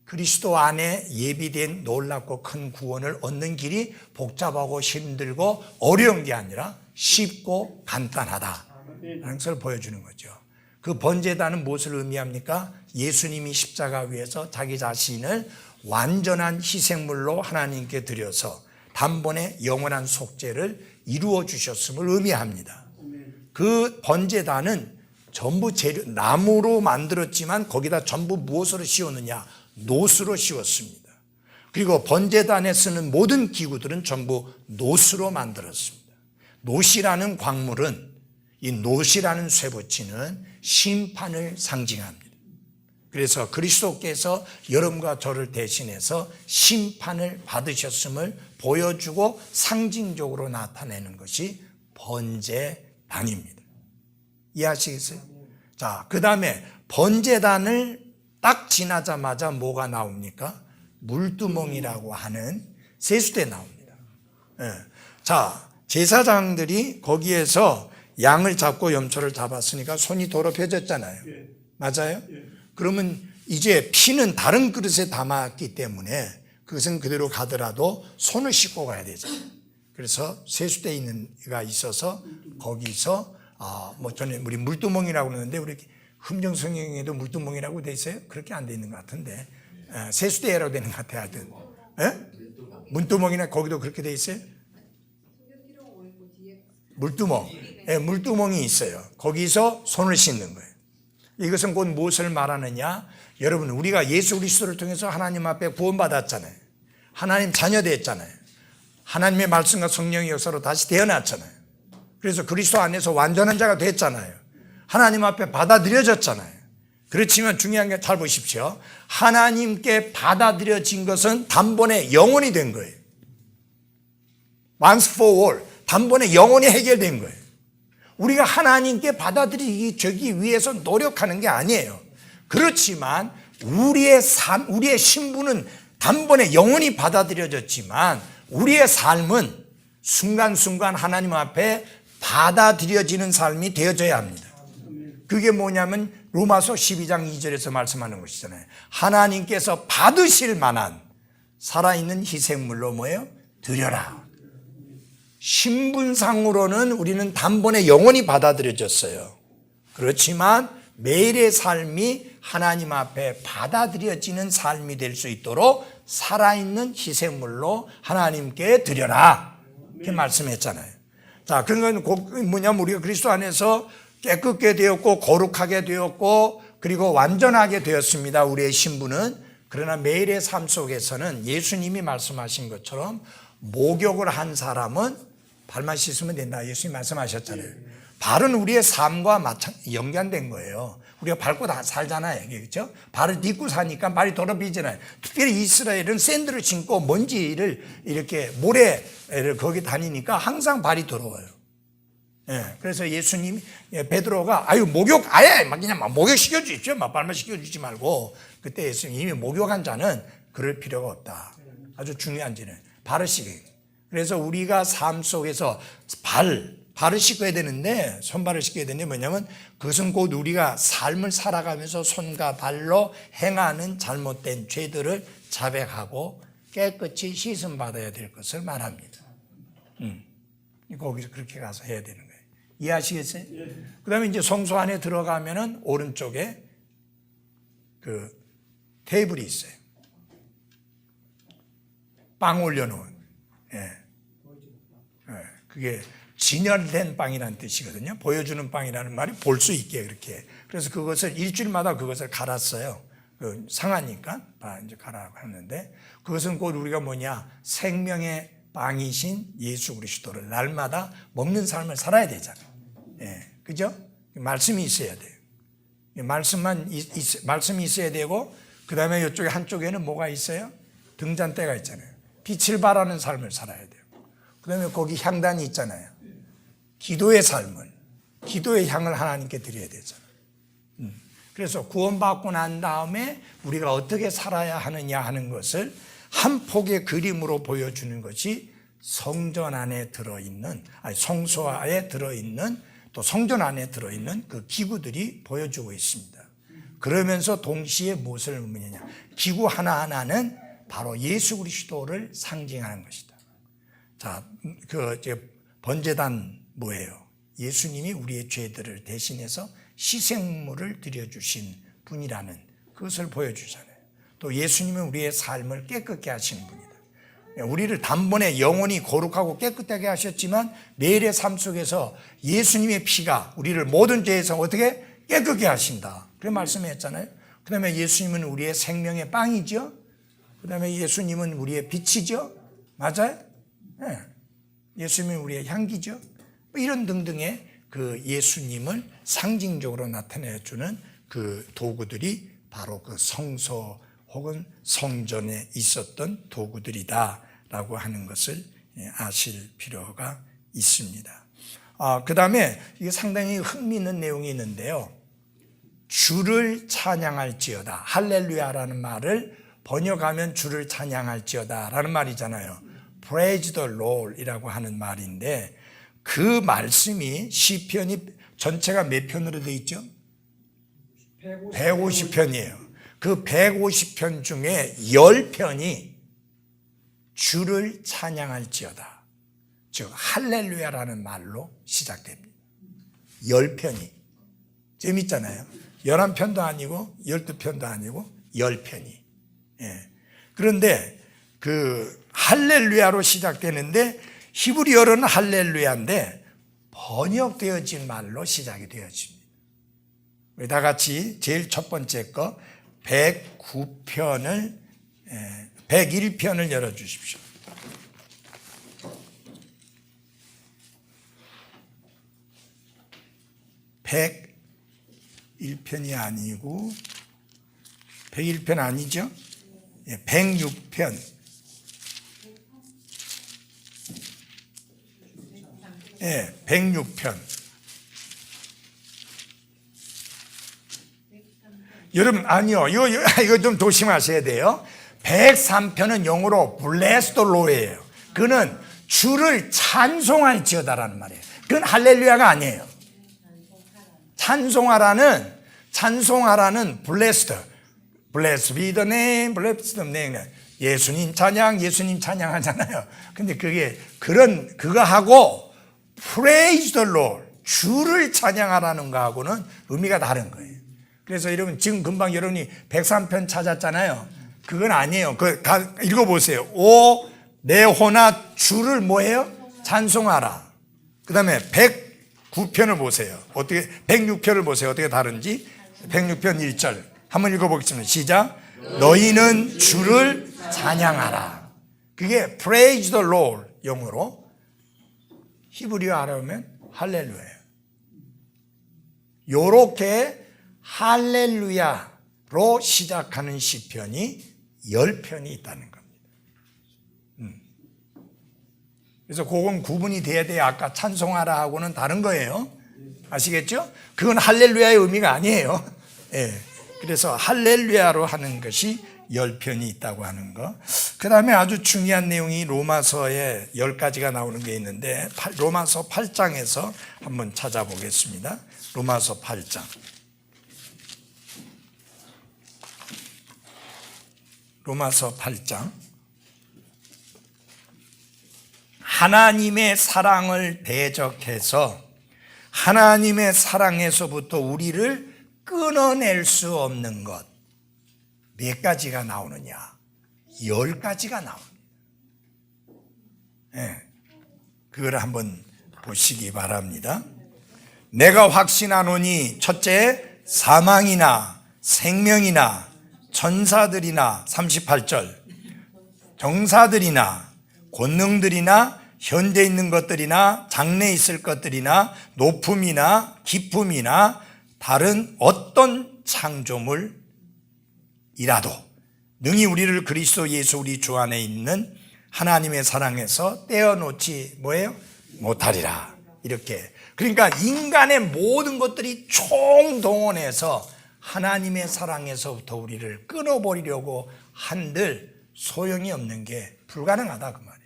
그리스도 안에 예비된 놀랍고 큰 구원을 얻는 길이 복잡하고 힘들고 어려운 게 아니라 쉽고 간단하다라는 것을 보여주는 거죠. 그 번제단은 무엇을 의미합니까? 예수님이 십자가 위에서 자기 자신을 완전한 희생물로 하나님께 드려서 단번에 영원한 속죄를 이루어 주셨음을 의미합니다. 그 번제단은 전부 재료, 나무로 만들었지만 거기다 전부 무엇으로 씌웠느냐? 노스로 씌웠습니다. 그리고 번제단에 쓰는 모든 기구들은 전부 노스로 만들었습니다. 노시라는 광물은, 이 노시라는 쇠붙이는 심판을 상징합니다. 그래서 그리스도께서 여러분과 저를 대신해서 심판을 받으셨음을 보여주고 상징적으로 나타내는 것이 번제단입니다. 이해하시겠어요? 자, 그 다음에 번제단을 딱 지나자마자 뭐가 나옵니까? 물두멍이라고 하는 세수대 나옵니다. 예. 자, 제사장들이 거기에서 양을 잡고 염소를 잡았으니까 손이 더럽혀졌잖아요. 맞아요? 그러면 이제 피는 다른 그릇에 담았기 때문에 그것은 그대로 가더라도 손을 씻고 가야 되잖아요. 그래서 세수대에 있는 가 있어서 거기서 뭐 저는 우리 물두멍이라고 그러는데 우리 흠정 성경에도 물두멍이라고 돼 있어요? 그렇게 안 돼 있는 것 같은데 세수대라고 되는 것 같아요. 하여튼 물두멍이나 거기도 그렇게 돼 있어요? 물두멍. 물두멍이 있어요. 거기서 손을 씻는 거예요. 이것은 곧 무엇을 말하느냐? 여러분, 우리가 예수 그리스도를 통해서 하나님 앞에 구원받았잖아요. 하나님 자녀 됐잖아요. 하나님의 말씀과 성령의 역사로 다시 태어났잖아요. 그래서 그리스도 안에서 완전한 자가 됐잖아요. 하나님 앞에 받아들여졌잖아요. 그렇지만 중요한 게 잘 보십시오. 하나님께 받아들여진 것은 단번에 영원히 된 거예요. Once for all. 단번에 영원히 해결된 거예요. 우리가 하나님께 받아들이기 위해서 노력하는 게 아니에요. 그렇지만 우리의 삶, 우리의 신분은 단번에 영원히 받아들여졌지만 우리의 삶은 순간순간 하나님 앞에 받아들여지는 삶이 되어져야 합니다. 그게 뭐냐면 로마서 12장 2절에서 말씀하는 것이잖아요. 하나님께서 받으실 만한 살아있는 희생물로 뭐예요? 드려라. 신분상으로는 우리는 단번에 영원히 받아들여졌어요. 그렇지만 매일의 삶이 하나님 앞에 받아들여지는 삶이 될 수 있도록 살아있는 희생물로 하나님께 드려라. 이렇게 말씀했잖아요. 자, 그런 건 뭐냐면 우리가 그리스도 안에서 깨끗게 되었고 거룩하게 되었고 그리고 완전하게 되었습니다. 우리의 신분은. 그러나 매일의 삶 속에서는 예수님이 말씀하신 것처럼 목욕을 한 사람은 발만 씻으면 된다. 예수님이 말씀하셨잖아요. 발은 우리의 삶과 연관된 거예요. 우리가 밟고 다 살잖아요. 그렇죠? 발을 딛고 사니까 발이 더럽히잖아요. 특별히 이스라엘은 샌들을 신고 먼지를 이렇게 모래를 거기 다니니까 항상 발이 더러워요. 그래서 예수님이 베드로가 목욕 아예 그냥 목욕 시켜주십시오. 발만 시켜주지 말고 그때 예수님이 이미 목욕한 자는 그럴 필요가 없다. 아주 중요한 지는 발을 씻게. 그래서 우리가 삶 속에서 발을 씻어야 되는데 손발을 씻어야 되는데 뭐냐면 그것은 곧 우리가 삶을 살아가면서 손과 발로 행하는 잘못된 죄들을 자백하고 깨끗이 씻음 받아야 될 것을 말합니다. 거기서 그렇게 가서 해야 되는 거예요. 이해하시겠어요? 그 다음에 이제 성소 안에 들어가면은 오른쪽에 그 테이블이 있어요. 빵 올려놓은. 그게 진열된 빵이라는 뜻이거든요. 보여주는 빵이라는 말이 볼 수 있게 그렇게. 그래서 그것을 일주일마다 그것을 갈았어요. 상하니까 이제 갈아라고 하는데 그것은 곧 우리가 뭐냐 생명의 빵이신 예수 그리스도를 날마다 먹는 삶을 살아야 되잖아요. 그죠? 말씀이 있어야 돼요. 말씀이 있어야 되고 그 다음에 이쪽에 한쪽에는 뭐가 있어요? 등잔대가 있잖아요. 빛을 발하는 삶을 살아야 돼요. 그 다음에 거기 향단이 있잖아요. 기도의 삶을, 기도의 향을 하나님께 드려야 되잖아요. 그래서 구원받고 난 다음에 우리가 어떻게 살아야 하느냐 하는 것을 한 폭의 그림으로 보여주는 것이 성전 안에 들어있는, 성소 안에 들어있는 또 성전 안에 들어있는 그 기구들이 보여주고 있습니다. 그러면서 동시에 무엇을 의미하냐? 기구 하나하나는 바로 예수 그리스도를 상징하는 것이다. 자, 번제단 뭐예요? 예수님이 우리의 죄들을 대신해서 희생물을 드려주신 분이라는 그것을 보여주잖아요. 또 예수님은 우리의 삶을 깨끗게 하시는 분이다. 우리를 단번에 영원히 거룩하고 깨끗하게 하셨지만 매일의 삶 속에서 예수님의 피가 우리를 모든 죄에서 어떻게 깨끗게 하신다. 그런 말씀했잖아요. 그 다음에 예수님은 우리의 생명의 빵이죠. 그 다음에 예수님은 우리의 빛이죠. 맞아요? 네. 예수님은 우리의 향기죠. 이런 등등의 그 예수님을 상징적으로 나타내주는 그 도구들이 바로 그 성소 혹은 성전에 있었던 도구들이다라고 하는 것을 아실 필요가 있습니다. 그 다음에 이게 상당히 흥미있는 내용이 있는데요. 주를 찬양할지어다. 할렐루야라는 말을 번역하면 주를 찬양할지어다라는 말이잖아요. Praise the Lord이라고 하는 말인데 그 말씀이 시편이 전체가 몇 편으로 되어 있죠? 150편이에요. 그 150편 중에 10편이 주를 찬양할지어다. 즉 할렐루야라는 말로 시작됩니다. 10편이. 재밌잖아요. 11편도 아니고 12편도 아니고 10편이. 예. 그런데 그 할렐루야로 시작되는데 히브리어로는 할렐루야인데 번역되어진 말로 시작이 되어집니다. 우리 다 같이 제일 첫 번째 거 109편을 101편을 열어주십시오. 101편이 아니고 101편 아니죠? 106편. 예, 106편. 여러분, 아니요. 이거 좀 조심하셔야 돼요. 103편은 영어로 bless the Lord예요. 그는 주를 찬송할지어다라는 말이에요. 그건 할렐루야가 아니에요. 찬송하라는 blessed be the name, blessed the name. 예수님 찬양 하잖아요. 근데 그거 하고 praise the Lord, 주를 찬양하라는 거하고는 의미가 다른 거예요. 그래서 여러분 지금 금방 여러분이 103편 찾았잖아요. 그건 아니에요. 읽어보세요. 오 내 혼아 주를 뭐예요? 찬송하라. 그 다음에 109편을 보세요. 106편을 보세요. 어떻게 다른지. 106편 1절 한번 읽어보겠습니다. 시작. 너희는 주를 찬양하라. 그게 praise the Lord 영어로. 히브리어 알아보면 할렐루야예요. 요렇게 할렐루야로 시작하는 시편이 10편이 있다는 겁니다. 그래서 그건 구분이 돼야 돼요. 아까 찬송하라 하고는 다른 거예요. 아시겠죠? 그건 할렐루야의 의미가 아니에요. 예. 그래서 할렐루야로 하는 것이 10편이 있다고 하는 거. 그 다음에 아주 중요한 내용이 로마서에 10가지가 나오는 게 있는데 로마서 8장에서 한번 찾아보겠습니다. 로마서 8장. 로마서 8장. 하나님의 사랑을 대적해서 하나님의 사랑에서부터 우리를 끊어낼 수 없는 것. 몇 가지가 나오느냐? 10가지가 나옵니다. 네, 그걸 한번 보시기 바랍니다. 내가 확신하노니 첫째 사망이나 생명이나 천사들이나 38절 정사들이나 권능들이나 현재 있는 것들이나 장래 있을 것들이나 높음이나 깊음이나 다른 어떤 창조물이라도 능히 우리를 그리스도 예수 우리 주 안에 있는 하나님의 사랑에서 떼어놓지 뭐예요? 못하리라. 이렇게. 그러니까 인간의 모든 것들이 총동원해서 하나님의 사랑에서부터 우리를 끊어버리려고 한들 소용이 없는 게 불가능하다 그 말이에요.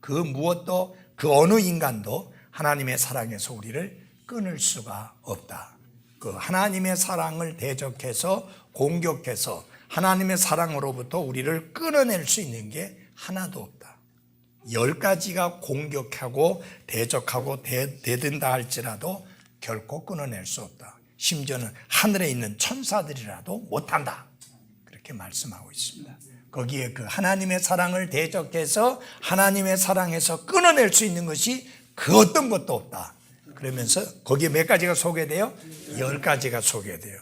그 무엇도 그 어느 인간도 하나님의 사랑에서 우리를 끊을 수가 없다. 그 하나님의 사랑을 대적해서 공격해서 하나님의 사랑으로부터 우리를 끊어낼 수 있는 게 하나도 없다. 10가지가 공격하고 대적하고 대든다 할지라도 결코 끊어낼 수 없다. 심지어는 하늘에 있는 천사들이라도 못한다. 이렇게 말씀하고 있습니다. 거기에 그 하나님의 사랑을 대적해서 하나님의 사랑에서 끊어낼 수 있는 것이 그 어떤 것도 없다. 그러면서 거기에 몇 가지가 소개돼요? 10가지가 소개돼요.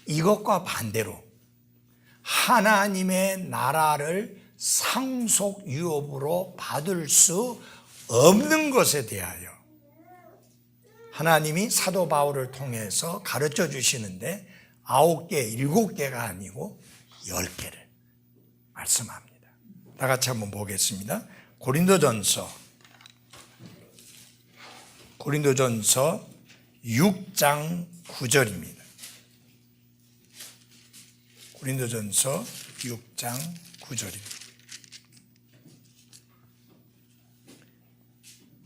이것과 반대로 하나님의 나라를 상속 유업으로 받을 수 없는 것에 대하여 하나님이 사도 바울을 통해서 가르쳐 주시는데 9개, 7개가 아니고 10개를 말씀합니다. 다 같이 한번 보겠습니다. 고린도전서 6장 9절입니다. 고린도전서 6장 9절입니다.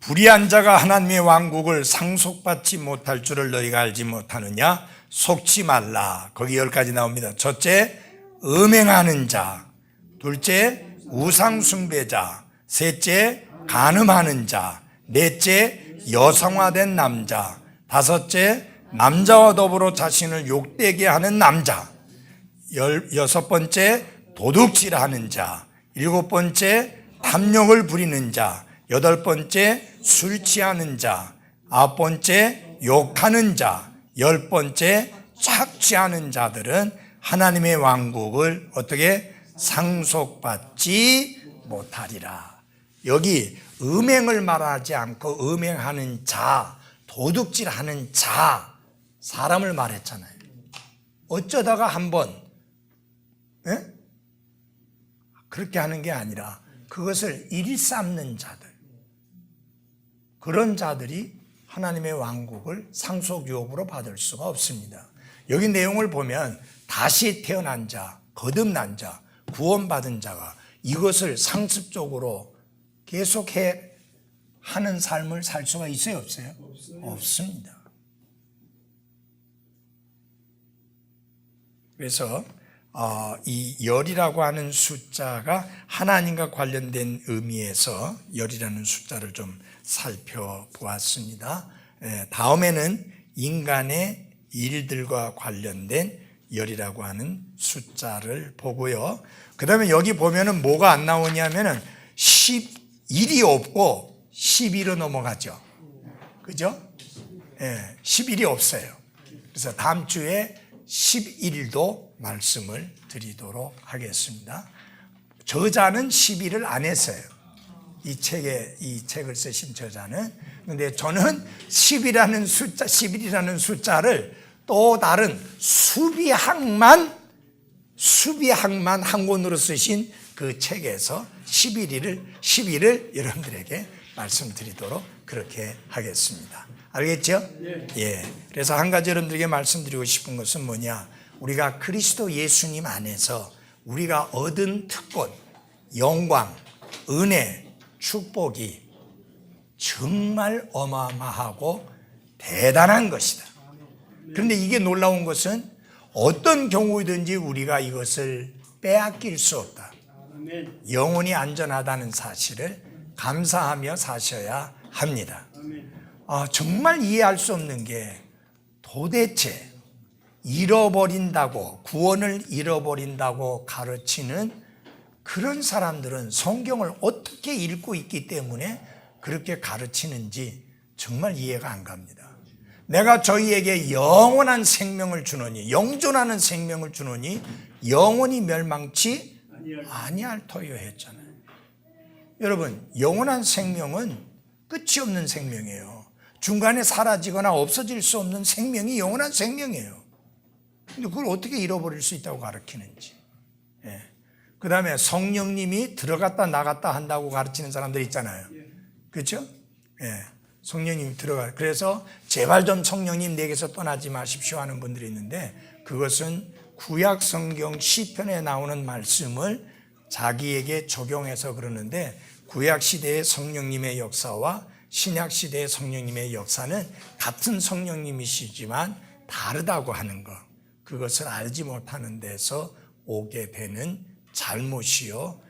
불의한 자가 하나님의 왕국을 상속받지 못할 줄을 너희가 알지 못하느냐? 속지 말라. 거기 10가지 나옵니다. 첫째, 음행하는 자. 둘째, 우상숭배자. 셋째, 간음하는 자. 넷째, 여성화된 남자. 다섯째, 남자와 더불어 자신을 욕되게 하는 남자. 여섯 번째, 도둑질하는 자. 일곱 번째, 탐욕을 부리는 자. 여덟 번째, 술 취하는 자. 아홉 번째, 욕하는 자. 열 번째, 착취하는 자들은 하나님의 왕국을 어떻게 상속받지 못하리라. 여기 음행을 말하지 않고 음행하는 자, 도둑질하는 자, 사람을 말했잖아요. 어쩌다가 한번 그렇게 하는 게 아니라 그것을 일삼는 자들, 그런 자들이 하나님의 왕국을 상속유업으로 받을 수가 없습니다. 여기 내용을 보면 다시 태어난 자, 거듭난 자, 구원받은 자가 이것을 상습적으로 계속해 하는 삶을 살 수가 있어요, 없어요? 없습니다. 그래서 이 열이라고 하는 숫자가 하나님과 관련된 의미에서 열이라는 숫자를 좀 살펴보았습니다. 다음에는 인간의 일들과 관련된 열이라고 하는 숫자를 보고요. 그 다음에 여기 보면은 뭐가 안 나오냐면은 11이 없고 11로 넘어가죠. 그죠? 11이 없어요. 그래서 다음 주에 11도 말씀을 드리도록 하겠습니다. 저자는 11을 안 했어요. 이 책을 쓰신 저자는. 근데 저는 11이라는 숫자를 또 다른 수비학만 한 권으로 쓰신 그 책에서 11을 여러분들에게 말씀드리도록 그렇게 하겠습니다. 알겠죠? 예. 그래서 한 가지 여러분들에게 말씀드리고 싶은 것은 뭐냐? 우리가 그리스도 예수님 안에서 우리가 얻은 특권, 영광, 은혜, 축복이 정말 어마어마하고 대단한 것이다. 그런데 이게 놀라운 것은 어떤 경우든지 우리가 이것을 빼앗길 수 없다. 영혼이 안전하다는 사실을 감사하며 사셔야 합니다. 정말 이해할 수 없는 게 도대체 잃어버린다고, 구원을 잃어버린다고 가르치는 그런 사람들은 성경을 어떻게 읽고 있기 때문에 그렇게 가르치는지 정말 이해가 안 갑니다. 내가 저희에게 영원한 생명을 주노니, 영존하는 생명을 주노니 영원히 멸망치 아니할 터이요 했잖아요. 여러분, 영원한 생명은 끝이 없는 생명이에요. 중간에 사라지거나 없어질 수 없는 생명이 영원한 생명이에요. 근데 그걸 어떻게 잃어버릴 수 있다고 가르치는지. 그 다음에 성령님이 들어갔다 나갔다 한다고 가르치는 사람들 있잖아요. 그렇죠? 성령님이 들어가. 그래서 제발 좀 성령님 내게서 떠나지 마십시오 하는 분들이 있는데, 그것은 구약 성경 시편에 나오는 말씀을 자기에게 적용해서 그러는데, 구약 시대의 성령님의 역사와 신약 시대의 성령님의 역사는 같은 성령님이시지만 다르다고 하는 것, 그것을 알지 못하는 데서 오게 되는 잘못이요,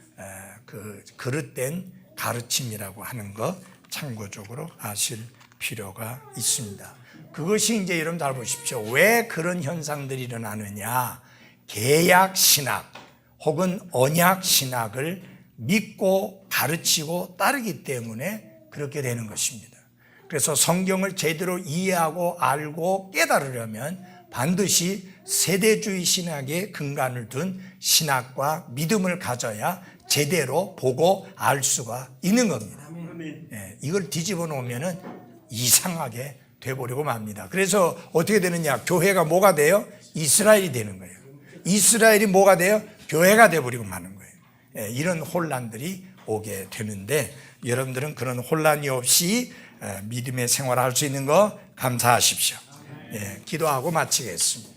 그릇된 가르침이라고 하는 것 참고적으로 아실 필요가 있습니다. 그것이 이제 여러분 잘 보십시오. 왜 그런 현상들이 일어나느냐? 개약 신학, 혹은 언약 신학을 믿고 가르치고 따르기 때문에 그렇게 되는 것입니다. 그래서 성경을 제대로 이해하고 알고 깨달으려면 반드시 세대주의 신학에 근간을 둔 신학과 믿음을 가져야 제대로 보고 알 수가 있는 겁니다. 이걸 뒤집어 놓으면 이상하게 돼버리고 맙니다. 그래서 어떻게 되느냐? 교회가 뭐가 돼요? 이스라엘이 되는 거예요. 이스라엘이 뭐가 돼요? 교회가 돼버리고 마는 거예요. 이런 혼란들이 오게 되는데 여러분들은 그런 혼란이 없이 믿음의 생활을 할 수 있는 거 감사하십시오. 기도하고 마치겠습니다.